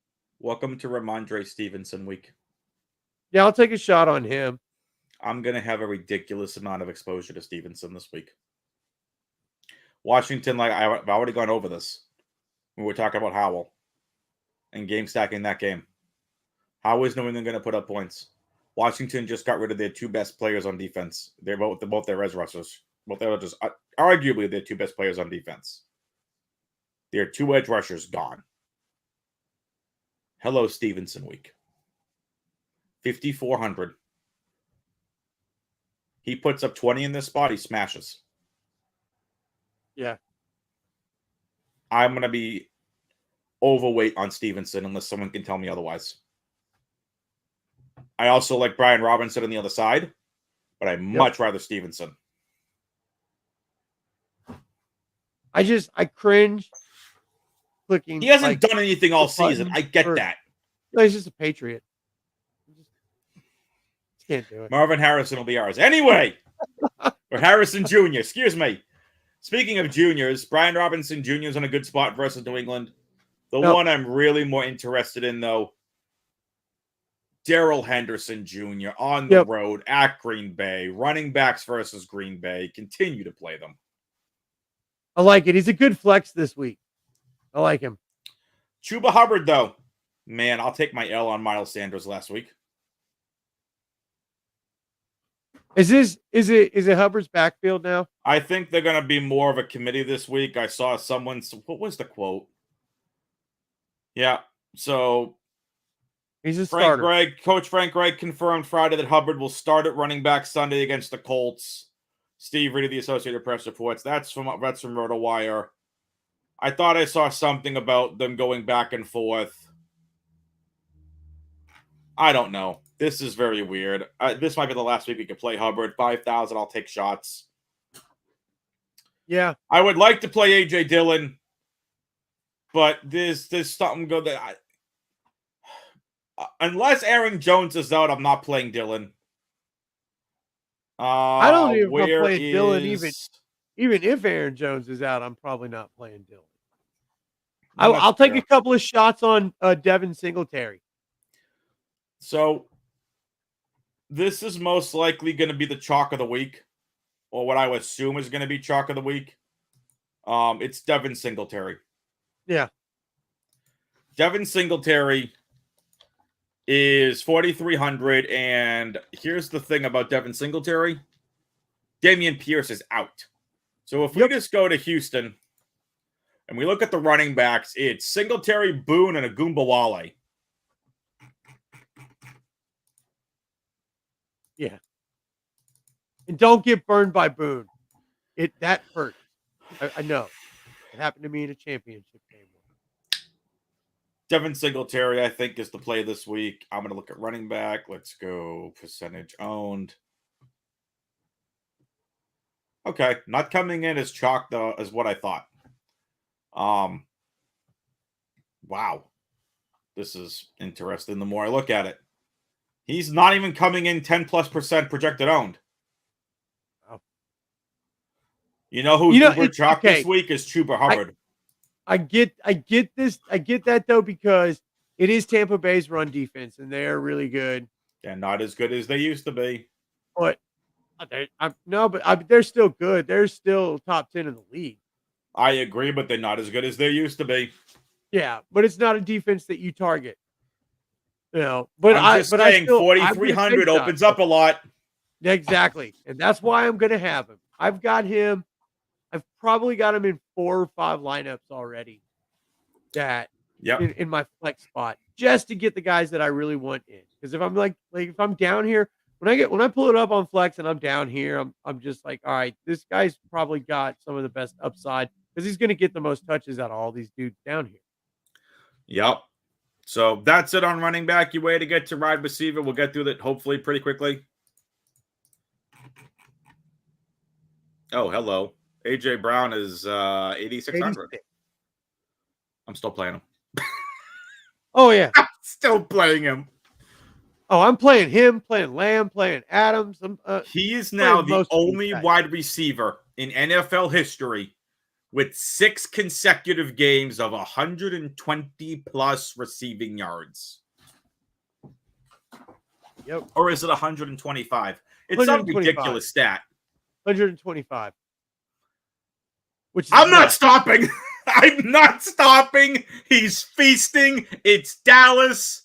Welcome to Ramondre Stevenson week. Yeah, I'll take a shot on him. I'm going to have a ridiculous amount of exposure to Stevenson this week. Washington, like I've already gone over this. We were talking about Howell and game stacking that game. How is New England going to put up points? Washington just got rid of their two best players on defense. They're both their edge rushers. Both their just arguably their two best players on defense. Their two edge rushers gone. Hello, Stevenson week. 5,400. He puts up 20 in this spot. He smashes. Yeah. I'm going to be overweight on Stevenson unless someone can tell me otherwise. I also like Brian Robinson on the other side, but I much rather Stevenson. I cringe clicking. He hasn't done anything all season. I get that. No, he's just a Patriot. Just can't do it. Marvin Harrison will be ours. Anyway, or Harrison Jr., excuse me. Speaking of juniors, Brian Robinson Jr. is on a good spot versus New England. The one I'm really more interested in, though, Darrell Henderson Jr. on the road at Green Bay. Running backs versus Green Bay. Continue to play them. I like it. He's a good flex this week. I like him. Chuba Hubbard, though. Man, I'll take my L on Miles Sanders last week. Is it Hubbard's backfield now? I think they're going to be more of a committee this week. I saw what was the quote? Yeah, so he's a starter. Coach Frank Gregg confirmed Friday that Hubbard will start at running back Sunday against the Colts. Steve Reed of the Associated Press reports. That's from RotoWire. I thought I saw something about them going back and forth. I don't know. This is very weird. This might be the last week we could play Hubbard. 5,000, I'll take shots. Yeah. I would like to play A.J. Dillon, but there's something good that unless Aaron Jones is out, I'm not playing Dillon. I don't even know if I'm playing Dillon even if Aaron Jones is out, I'm probably not playing Dillon. I'll take a couple of shots on Devin Singletary. So this is most likely going to be the chalk of the week, or what I would assume is going to be chalk of the week. It's Devin Singletary. Yeah. Devin Singletary is 4,300, and here's the thing about Devin Singletary. Dameon Pierce is out. So if we just go to Houston and we look at the running backs, it's Singletary, Boone, and Agumbawale. Yeah. And don't get burned by Boone. That hurt. I know. It happened to me in a championship game. Devin Singletary, I think, is the play this week. I'm going to look at running back. Let's go percentage owned. Okay. Not coming in as chalk, though, as what I thought. Wow. This is interesting the more I look at it. He's not even coming in 10+% projected owned. Wow. You know who's uber chalk this week is Chuba Hubbard. I get this. I get that, though, because it is Tampa Bay's run defense, and they are really good. And not as good as they used to be. But they're still good. They're still top 10 in the league. I agree, but they're not as good as they used to be. Yeah, but it's not a defense that you target. You know, but I'm just saying 4,300 opens up a lot. Exactly. And that's why I'm going to have him. I've got him. I've probably got him in 4 or 5 lineups already. In my flex spot, just to get the guys that I really want in. Because if I'm like if I'm down here, when I pull it up on flex and I'm down here, I'm just like, all right, this guy's probably got some of the best upside because he's going to get the most touches out of all these dudes down here. Yep. So that's it on running back. Your way to get to wide receiver. We'll get through that hopefully pretty quickly. Oh, hello. A.J. Brown is 8,600. I'm still playing him. Oh, yeah. I'm still playing him. Oh, I'm playing him, playing Lamb, playing Adams. He is now the only wide receiver in NFL history with 6 consecutive games of 120-plus receiving yards. Yep. Or is it 125? It's some ridiculous stat. 125. Which is I'm not stopping. I'm not stopping. He's feasting. It's Dallas.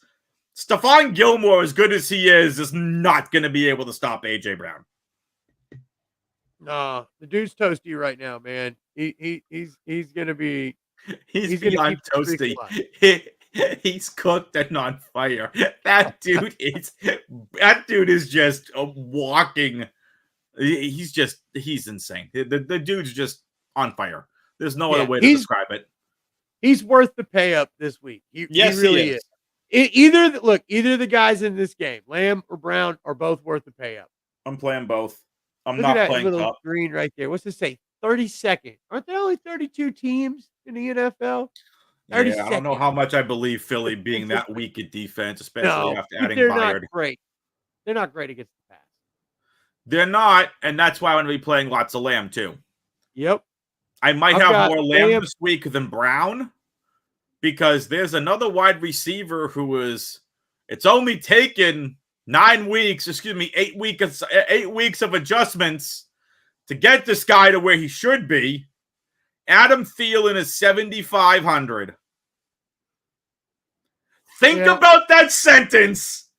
Stephon Gilmore, as good as he is not going to be able to stop A.J. Brown. Nah, the dude's toasty right now, man. He's going to be... He's beyond toasty. He's cooked and on fire. That dude is just walking. He's insane. The dude's just on fire. There's no other way to describe it. He's worth the pay up this week. He really is. Either the guys in this game, Lamb or Brown, are both worth the pay up. I'm playing both. I'm Look not at that playing little cup. green right there. What's this say? 32nd. Aren't there only 32 teams in the NFL? Yeah, I don't know how much I believe Philly being that weak at defense, especially after adding they're Byard. Not great. They're not great against the pass. They're not, and that's why I'm going to be playing lots of Lamb too. Yep. I might have more Lamb this week than Brown, because there's another wide receiver it's only taken 8 weeks of adjustments to get this guy to where he should be. Adam Thielen is 7,500. Think about that sentence.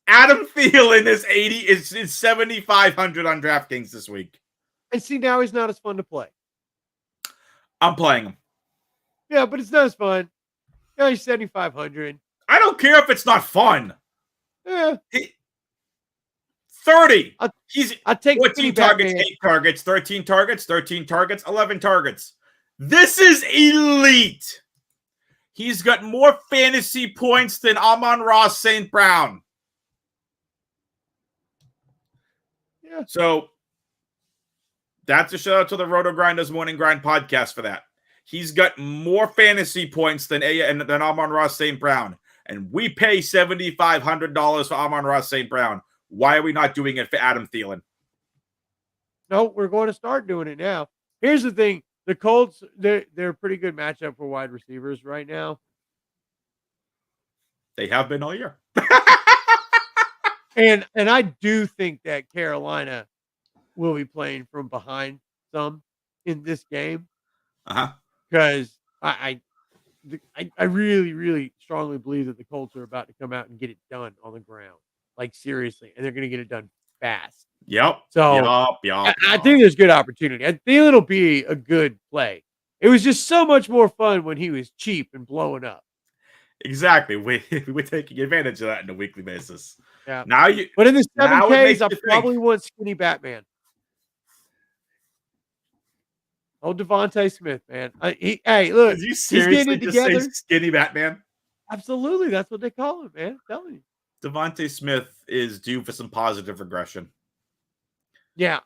Adam Thielen is 7,500 on DraftKings this week. And see, now he's not as fun to play. I'm playing him. Yeah, but it's not as fun. Yeah, he's 7,500. I don't care if it's not fun. Yeah. 30. I'll take 14 targets, 8 targets, 13 targets, 13 targets, 11 targets. This is elite. He's got more fantasy points than Amon-Ra St. Brown. Yeah. So that's a shout out to the Roto Grinders Morning Grind podcast for that. He's got more fantasy points than Amon-Ra St. Brown. And we pay $7,500 for Amon-Ra St. Brown. Why are we not doing it for Adam Thielen? No, we're going to start doing it now. Here's the thing. The Colts, they're a pretty good matchup for wide receivers right now. They have been all year. And I do think that Carolina will be playing from behind some in this game. Because I really, really strongly believe that the Colts are about to come out and get it done on the ground. Like, seriously. And they're going to get it done fast. Yep. So I think there's good opportunity. I think it'll be a good play. It was just so much more fun when he was cheap and blowing up. Exactly. We're taking advantage of that on a weekly basis. Yeah. But in the 7Ks, I probably want Skinny Batman. Oh, Devontae Smith, man. Hey, look. Did you seriously just say Skinny Batman? Absolutely. That's what they call him, man. I'm telling you. Devontae Smith is due for some positive regression. Yeah.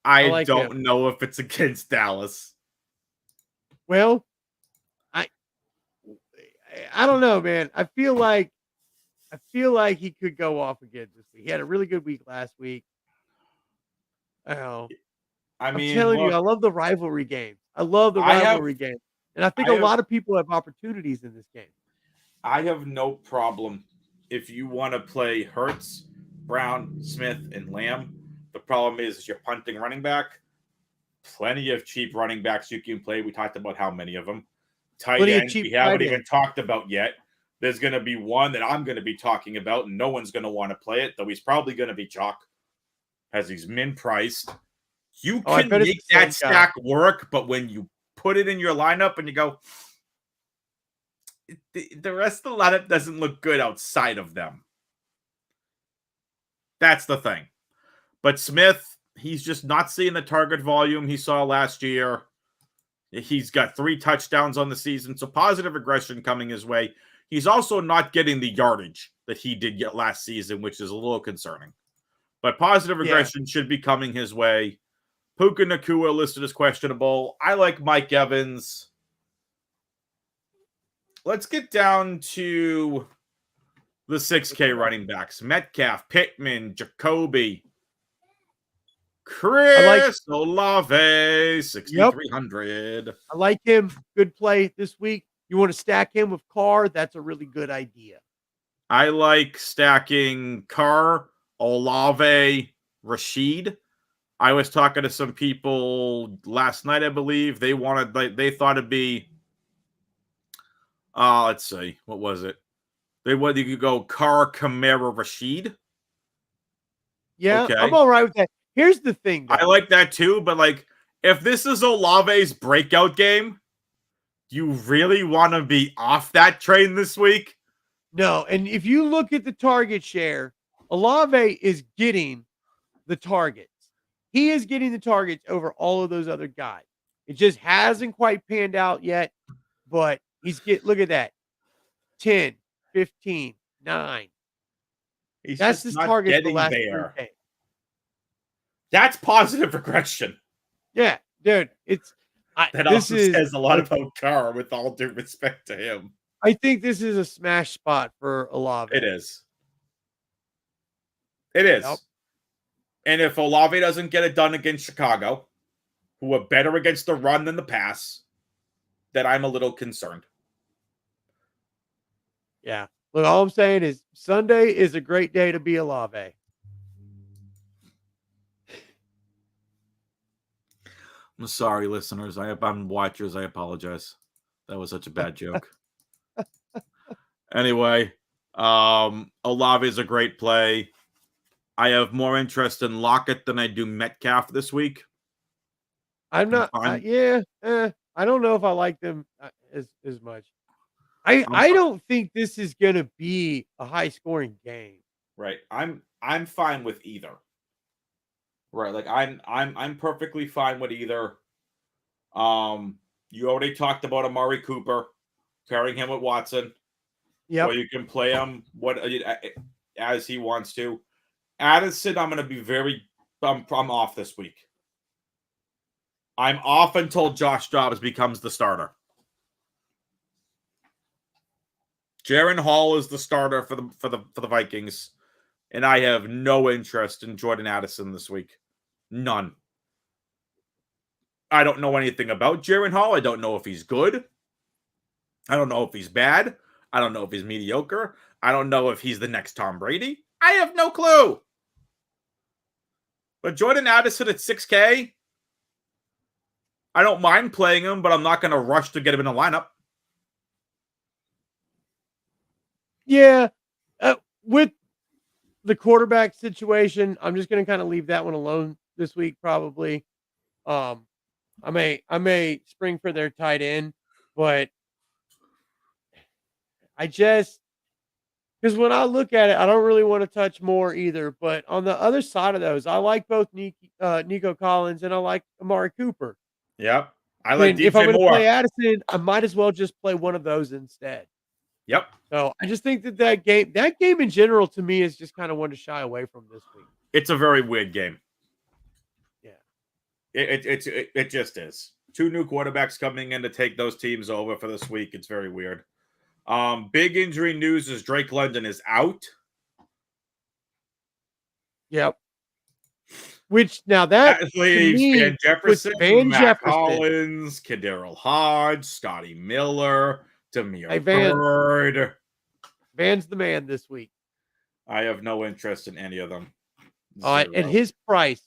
I like don't know if it's against Dallas. Well, I don't know, man. I feel like he could go off again this week. He had a really good week last week. I'm telling you, I love the rivalry games. And I think a lot of people have opportunities in this game. I have no problem if you want to play Hurts, Brown, Smith, and Lamb. The problem is you're punting running back. Plenty of cheap running backs you can play. We talked about how many of them. Tight end, we haven't even talked about yet. There's going to be one that I'm going to be talking about, and no one's going to want to play it, though he's probably going to be chalk, as he's min-priced. You can make that stack work, but when you put it in your lineup and you go, the rest of the lineup doesn't look good outside of them. That's the thing. But Smith, he's just not seeing the target volume he saw last year. He's got 3 touchdowns on the season, so positive regression coming his way. He's also not getting the yardage that he did get last season, which is a little concerning. But positive regression should be coming his way. Puka Nacua listed as questionable. I like Mike Evans. Let's get down to the 6K running backs. Metcalf, Pittman, Jacoby, Chris Olave, 6,300. I like him. Good play this week. You want to stack him with Carr? That's a really good idea. I like stacking Carr, Olave, Rashid. I was talking to some people last night, I believe. They thought it'd be let's see, what was it? You could go Carr, Kamara, Rashid. Yeah, okay. I'm all right with that. Here's the thing, though. I like that too, but like if this is Olave's breakout game, do you really want to be off that train this week? No, and if you look at the target share, Olave is getting the targets. He is getting the targets over all of those other guys. It just hasn't quite panned out yet, but look at that. 10, 15, 9. That's his target for the last 3 games. That's positive regression. Yeah, dude. That also says a lot about Carr, with all due respect to him. I think this is a smash spot for Olave. It is. Yep. And if Olave doesn't get it done against Chicago, who are better against the run than the pass, then I'm a little concerned. Yeah. Look, all I'm saying is Sunday is a great day to be Olave. I'm sorry, listeners. I'm watchers. I apologize. That was such a bad joke. Anyway, Olave is a great play. I have more interest in Lockett than I do Metcalf this week. I'm not. I don't know if I like them as much. I don't think this is going to be a high scoring game. Right. I'm fine with either. Right. Like I'm perfectly fine with either. You already talked about Amari Cooper, pairing him with Watson. Yeah. Or you can play him as he wants to. Addison, I'm going to be I'm off this week. I'm off until Josh Dobbs becomes the starter. Jaren Hall is the starter for the Vikings, and I have no interest in Jordan Addison this week. None. I don't know anything about Jaren Hall. I don't know if he's good. I don't know if he's bad. I don't know if he's mediocre. I don't know if he's the next Tom Brady. I have no clue. But Jordan Addison at 6K, I don't mind playing him, but I'm not going to rush to get him in the lineup. Yeah. With the quarterback situation, I'm just going to kind of leave that one alone this week, probably. I may spring for their tight end, but because when I look at it, I don't really want to touch more either. But on the other side of those, I like both Nico Collins and I like Amari Cooper. Yep. I like DJ if I'm going to play Addison, I might as well just play one of those instead. Yep. So I just think that game in general to me is just kind of one to shy away from this week. It's a very weird game. Yeah. It just is. 2 new quarterbacks coming in to take those teams over for this week. It's very weird. Big injury news is Drake London is out. Yep. Which now that leaves Van Jefferson, Matt Jefferson, Collins, Kaderil Hodge, Scotty Miller, Demir Bird. Van's the man this week. I have no interest in any of them. At his price.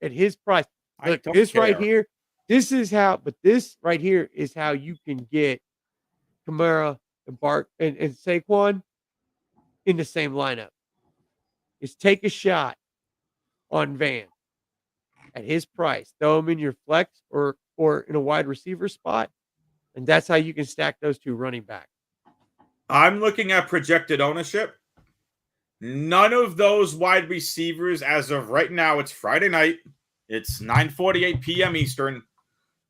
Look, this right here. This right here is how you can get Kamara and Bart and Saquon in the same lineup. Is take a shot on Van at his price. Throw him in your flex or in a wide receiver spot. And that's how you can stack those 2 running backs. I'm looking at projected ownership. None of those wide receivers, as of right now, it's Friday night. It's 9:48 p.m. Eastern.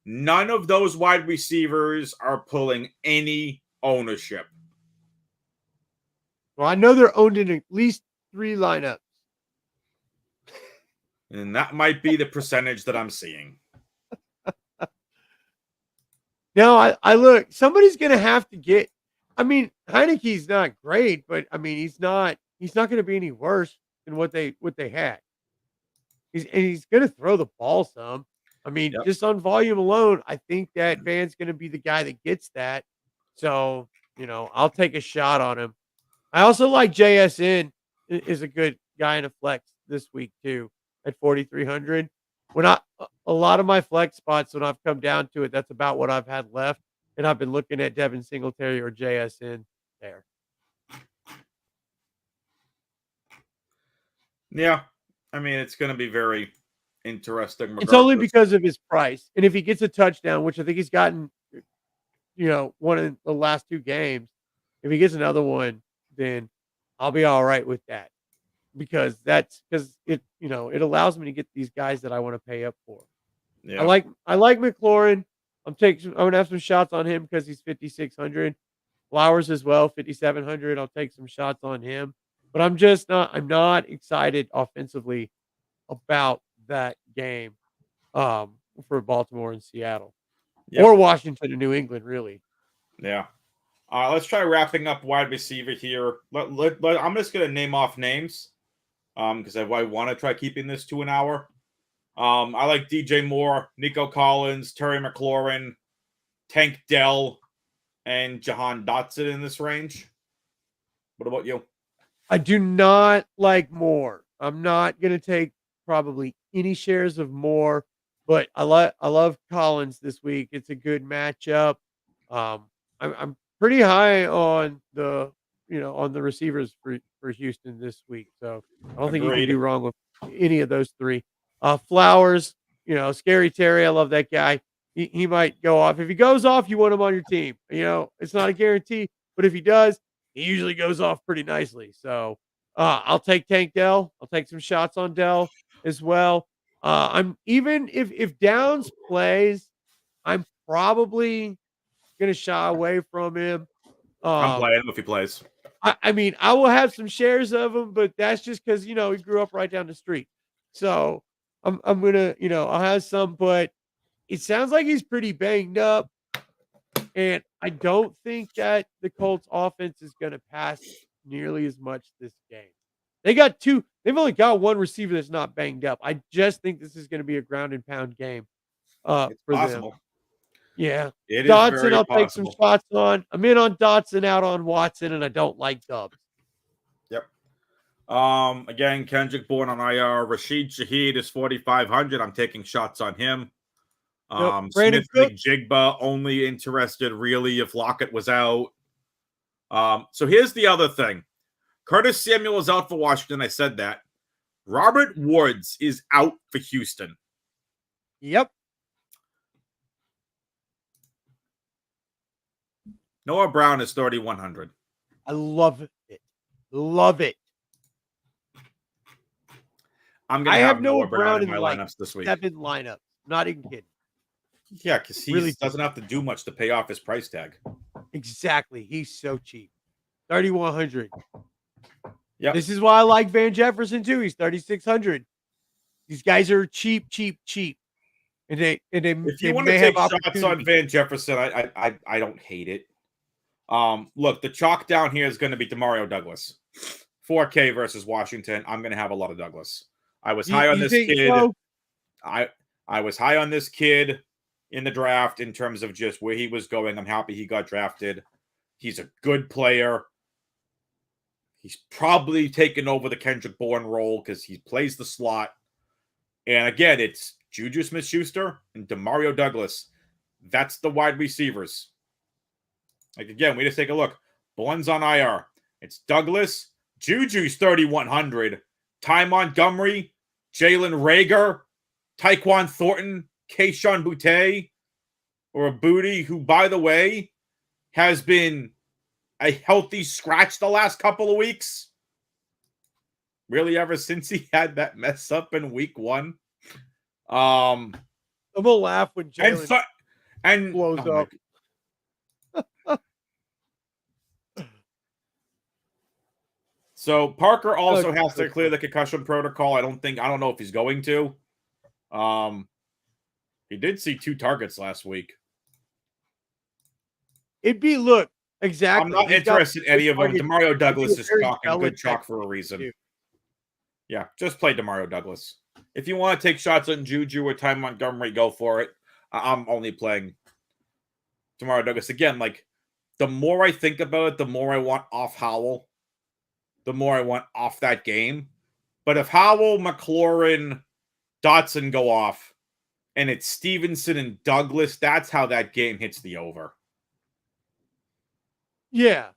None of those wide receivers are pulling any ownership. Well, I know they're owned in at least 3 lineups. And that might be the percentage that I'm seeing. No, I look, somebody's going to have to get, Heineke's not great, but he's not going to be any worse than what they had. He's going to throw the ball some. Just on volume alone, I think that Van's going to be the guy that gets that. So, I'll take a shot on him. I also like JSN is a good guy in a flex this week too. at 4,300. When a lot of my flex spots, when I've come down to it, that's about what I've had left, and I've been looking at Devin Singletary or JSN there. Yeah, I mean, it's going to be very interesting. Regardless. It's only because of his price, and if he gets a touchdown, which I think he's gotten, one in the last 2 games, if he gets another one, then I'll be all right with that, because it it allows me to get these guys that I want to pay up for. Yeah. I like McLaurin. I'm gonna have some shots on him because he's 5,600. Flowers as well, 5,700. I'll take some shots on him, but I'm not excited offensively about that game for Baltimore and Seattle, or Washington and New England, really. Yeah. Let's try wrapping up wide receiver here. I'm just going to name off names because I want to try keeping this to an hour. I like DJ Moore, Nico Collins, Terry McLaurin, Tank Dell, and Jahan Dotson in this range. What about you? I do not like Moore. I'm not going to take probably any shares of Moore, but I love Collins this week. It's a good matchup. I'm pretty high on the receivers for Houston this week, so I don't think you can do wrong with any of those 3. Flowers, Scary Terry, I love that guy. He might go off. If he goes off, you want him on your team. It's not a guarantee, but if he does, he usually goes off pretty nicely. So I'll take Tank Dell. I'll take some shots on Dell as well. I'm even if Downs plays, I'm probably gonna shy away from him. I'm playing him if he plays. I mean, I will have some shares of him, but that's just because he grew up right down the street. So I'm gonna I'll have some, but it sounds like he's pretty banged up, and I don't think that the Colts offense is gonna pass nearly as much this game. They've only got 1 receiver that's not banged up. I just think this is gonna be a ground and pound game for possible. them. Yeah. It Dotson, is very I'll possible. take some shots on. I'm in on Dotson, out on Watson, and I don't like Dubs. Yep. Again, Kendrick Bourne on IR. Rashid Shaheed is 4,500. I'm taking shots on him. Smith Jigba only interested really if Lockett was out. So here's the other thing. Curtis Samuel is out for Washington. I said that. Robert Woods is out for Houston. Yep. Noah Brown is 3,100. I love it. Love it. I'm going to have Noah Brown in my lineups this week. 7 lineups. Not even kidding. Yeah, because he really doesn't have to do much to pay off his price tag. Exactly. He's so cheap. 3,100. Yeah. This is why I like Van Jefferson too. He's 3,600. These guys are cheap. And if you want to take shots on Van Jefferson, I don't hate it. Look, the chalk down here is going to be Demario Douglas. 4K versus Washington. I'm going to have a lot of Douglas. I was high on this kid. So? I was high on this kid in the draft in terms of just where he was going. I'm happy he got drafted. He's a good player. He's probably taken over the Kendrick Bourne role because he plays the slot. And again, it's Juju Smith-Schuster and Demario Douglas. That's the wide receivers. Like, again, we just take a look. Bourne's on IR. It's Douglas. Juju's 3,100. Ty Montgomery, Jalen Reagor, Tyquan Thornton, Kayshon Boutte, or a Booty, who, by the way, has been a healthy scratch the last couple of weeks. Really, ever since he had that mess up in week 1. I'm gonna laugh when Jalen blows up. So Parker also has to clear the concussion protocol. I don't know if he's going to. He did see 2 targets last week. Exactly. I'm not interested in any of them. Demario Douglas is chalking good chalk for a reason. Yeah, just play Demario Douglas. If you want to take shots on Juju or Ty Montgomery, go for it. I'm only playing Demario Douglas. Again, like, the more I think about it, the more I want off Howell. The more I want off that game. But if Howell, McLaurin, Dotson go off, and it's Stevenson and Douglas, that's how that game hits the over. Yeah.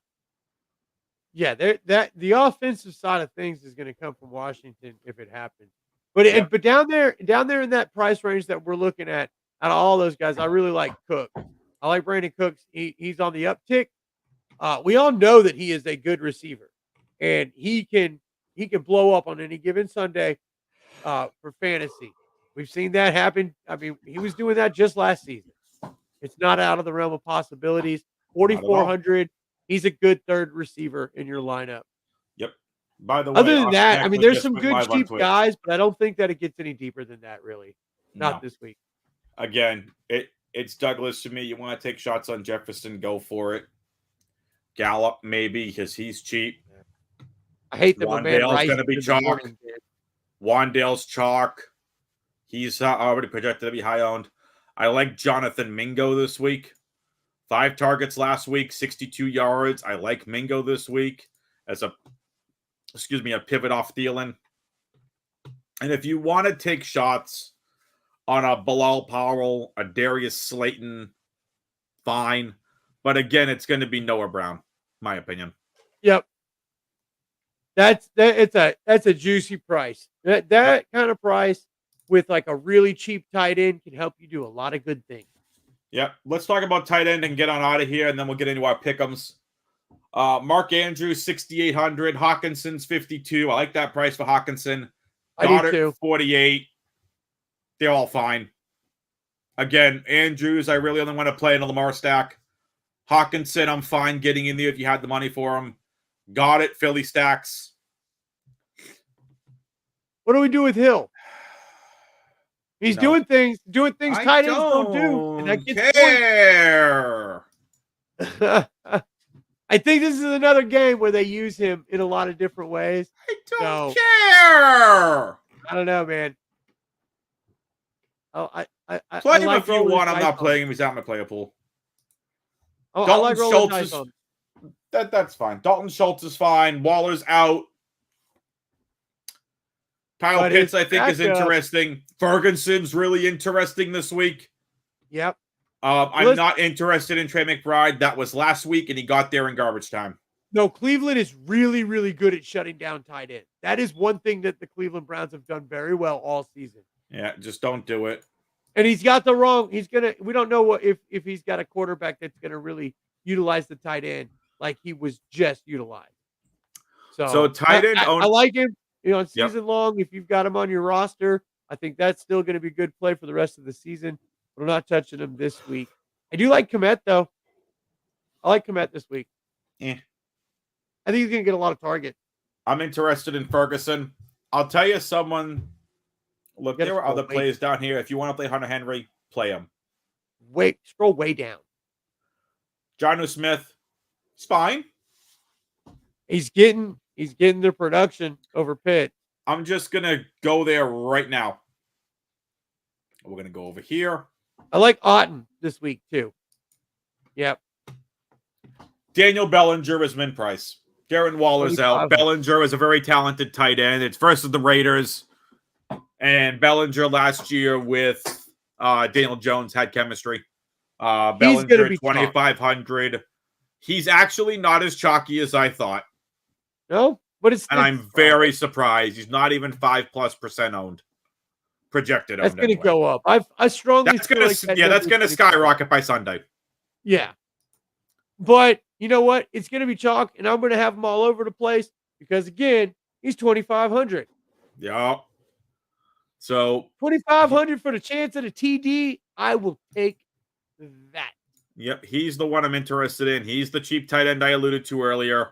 Yeah, the offensive side of things is going to come from Washington if it happens. But but down there in that price range that we're looking at, out of all those guys, I really like Cook. I like Brandon Cooks. He's on the uptick. We all know that he is a good receiver, and he can blow up on any given Sunday for fantasy. We've seen that happen. I mean, he was doing that just last season. It's not out of the realm of possibilities. 4,400. He's a good third receiver in your lineup. Yep. By the way, other than that, I mean, there's some good cheap guys, but I don't think that it gets any deeper than that, really. Not this week. Again, it's Douglas to me. You want to take shots on Jefferson, go for it. Gallup, maybe, because he's cheap. I hate that my man Rice going to be chalk. Wandale's chalk. He's already projected to be high owned. I like Jonathan Mingo this week. 5 targets last week, 62 yards. I like Mingo this week as a pivot off Thielen. And if you want to take shots on a Bilal Powell, a Darius Slayton, fine. But again, it's going to be Noah Brown, my opinion. Yep. That's a juicy price. That kind of price with like a really cheap tight end can help you do a lot of good things. Yep. Let's talk about tight end and get on out of here, and then we'll get into our pick'ems. Mark Andrews, 6,800. Hawkinson's 52. I like that price for Hawkinson. Goddard, 48. They're all fine. Again, Andrews, I really only want to play in a Lamar stack. Hawkinson, I'm fine getting in there if you had the money for him. Got it, Philly stacks. What do we do with Hill? He's doing things tight ends don't do. And that gets care. I think this is another game where they use him in a lot of different ways. I don't care. I don't know, man. I play him if you want. I'm not playing him. He's out of my player pool. Dalton Schultz is that's fine. Dalton Schultz is fine. Waller's out. Kyle Pitts, I think, is interesting. Ferguson's really interesting this week. Yep. I'm not interested in Trey McBride. That was last week, and he got there in garbage time. No, Cleveland is really, really good at shutting down tight end. That is one thing that the Cleveland Browns have done very well all season. Yeah, just don't do it. And we don't know if he's got a quarterback that's going to really utilize the tight end like he was just utilized. So tight end, I like him. Season long, if you've got him on your roster, I think that's still going to be good play for the rest of the season. But I'm not touching him this week. I do like Kmet, though. I like Kmet this week. I think he's going to get a lot of targets. I'm interested in Ferguson. I'll tell you someone. Look, there are other players down here. If you want to play Hunter Henry, play him. Scroll way down. Jonnu Smith, he's fine. He's getting the production over Pitt. I'm just going to go there right now. We're going to go over here. I like Otten this week, too. Yep. Daniel Bellinger is min price. Darren Waller's out. Bellinger is a very talented tight end. It's versus the Raiders. And Bellinger last year with Daniel Jones had chemistry. Bellinger, 2,500. He's actually not as chalky as I thought. No, but I'm very surprised. He's not even 5+% owned. Projected owned. That's going to go up. I strongly that's going to skyrocket by Sunday. Yeah. But you know what? It's going to be chalk, and I'm going to have him all over the place because, again, he's 2,500. Yeah. So 2,500 for the chance at a TD, I will take that. Yep, he's the one I'm interested in. He's the cheap tight end I alluded to earlier.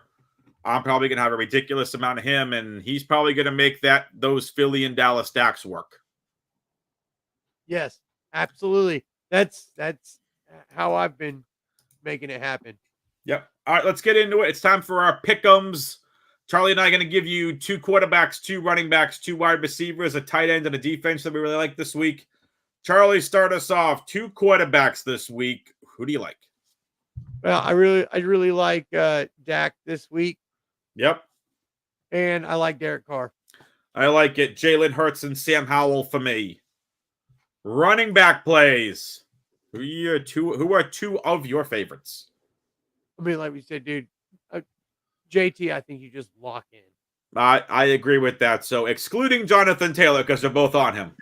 I'm probably going to have a ridiculous amount of him, and he's probably going to make those Philly and Dallas stacks work. Yes, absolutely. That's how I've been making it happen. Yep. All right, let's get into it. It's time for our pick'ems. Charlie and I are going to give you 2 quarterbacks, 2 running backs, 2 wide receivers, a tight end, and a defense that we really like this week. Charlie, start us off. 2 quarterbacks this week. Who do you like? Well, I really like Dak this week. Yep. And I like Derek Carr. I like it. Jalen Hurts and Sam Howell for me. Running back plays. Who are two of your favorites? I mean, like we said, dude, JT, I think you just lock in. I agree with that. So excluding Jonathan Taylor because they're both on him.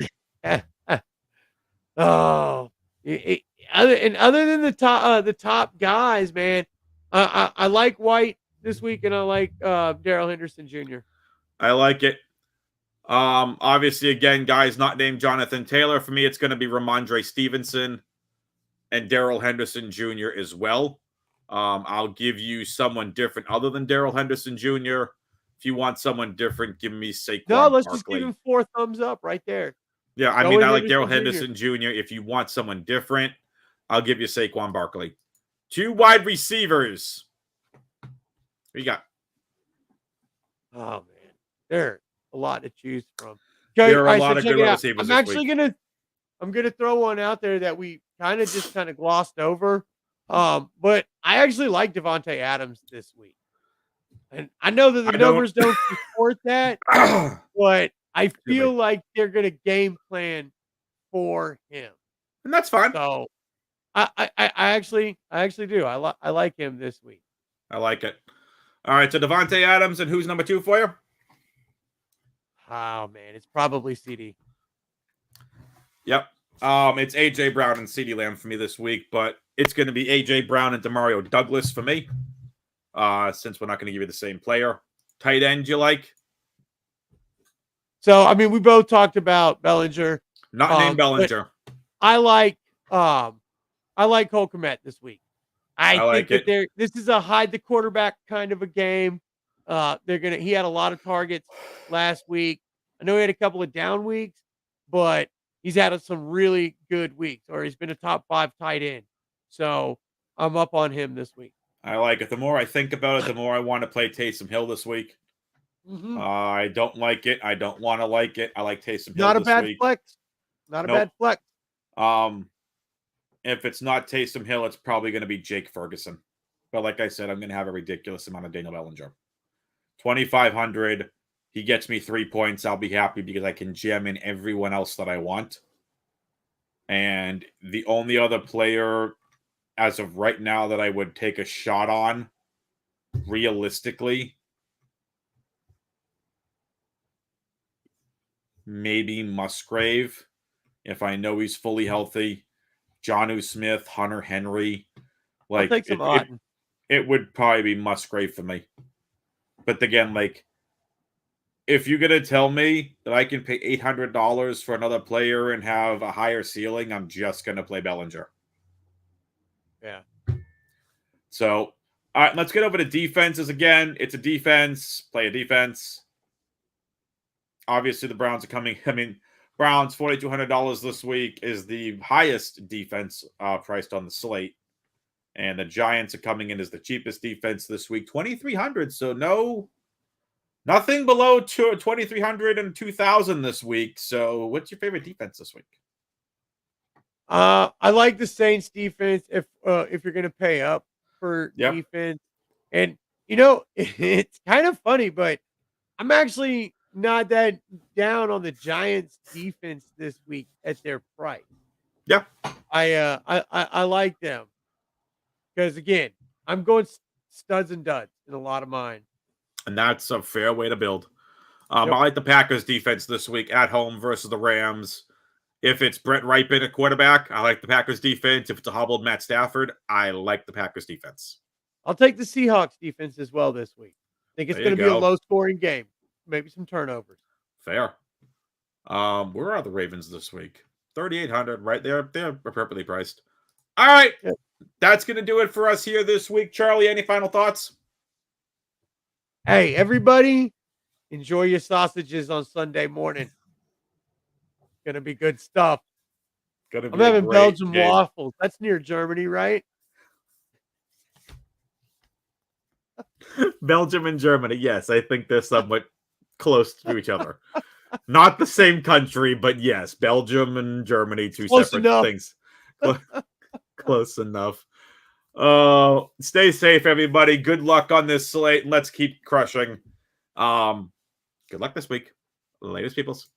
Oh, other than the top guys, man, I like White this week, and I like Darrell Henderson Jr. I like it. Obviously, again, guys not named Jonathan Taylor. For me, it's going to be Ramondre Stevenson and Darrell Henderson Jr. as well. I'll give you someone different other than Darrell Henderson Jr. If you want someone different, give me Saquon No, let's Barkley. just give him 4 thumbs up right there. Yeah, I mean, I like Darrell Henderson Jr. If you want someone different, I'll give you Saquon Barkley. 2 wide receivers. What you got? Oh, man. There's a lot to choose from. Okay, there are a lot of good wide receivers I'm actually gonna throw one out there that we kind of glossed over. But I actually like Devontae Adams this week. And I know that the numbers don't support that, but I feel like they're going to game plan for him. And that's fine. So I actually do. I like him this week. I like it. All right, so Devontae Adams, and who's number 2 for you? Oh, man, it's probably CD. Yep. It's AJ Brown and CeeDee Lamb for me this week, but it's going to be AJ Brown and Demario Douglas for me. Since we're not going to give you the same player. Tight end you like? So, I mean, we both talked about Bellinger. Not named Bellinger. I like Cole Kmet this week. I think that this is a hide the quarterback kind of a game. He had a lot of targets last week. I know he had a couple of down weeks, but he's had some really good weeks, or he's been a top 5 tight end. So I'm up on him this week. I like it. The more I think about it, the more I want to play Taysom Hill this week. Mm-hmm. I don't like it. I don't want to like it. I like Taysom Hill Not this week. Not a bad flex. Not a bad flex. If it's not Taysom Hill, it's probably going to be Jake Ferguson. But like I said, I'm going to have a ridiculous amount of Daniel Bellinger. 2,500. He gets me 3 points. I'll be happy because I can jam in everyone else that I want. And the only other player as of right now that I would take a shot on, realistically, maybe Musgrave, if I know he's fully healthy. Jonnu Smith, Hunter Henry. Like, it would probably be Musgrave for me. But again, like, if you're going to tell me that I can pay $800 for another player and have a higher ceiling, I'm just going to play Bellinger. Yeah. So, all right, let's get over to defenses again. It's a defense. Play a defense. Obviously, the Browns are coming. I mean, Browns, $4,200 this week is the highest defense priced on the slate. And the Giants are coming in as the cheapest defense this week, $2,300. So nothing below 2,300 and 2,000 this week. So what's your favorite defense this week? I like the Saints defense if you're going to pay up for defense. And, it's kind of funny, but I'm actually not that down on the Giants defense this week at their price. Yeah. I like them. Because, again, I'm going studs and duds in a lot of mine. And that's a fair way to build. I like the Packers defense this week at home versus the Rams. If it's Brett Rypien at quarterback, I like the Packers defense. If it's a hobbled Matt Stafford, I like the Packers defense. I'll take the Seahawks defense as well this week. I think it's going to be a low-scoring game. Maybe some turnovers. Fair. Where are the Ravens this week? 3,800, right there. They're appropriately priced. All right. Yep. That's going to do it for us here this week. Charlie, any final thoughts? Hey, everybody, enjoy your sausages on Sunday morning. Going to be good stuff. I'm having Belgian waffles. That's near Germany, right? Belgium and Germany. Yes, I think they're somewhat close to each other. Not the same country, but yes, Belgium and Germany, two separate things. Close enough. Stay safe, everybody. Good luck on this slate. Let's keep crushing. Good luck this week. Latest peoples.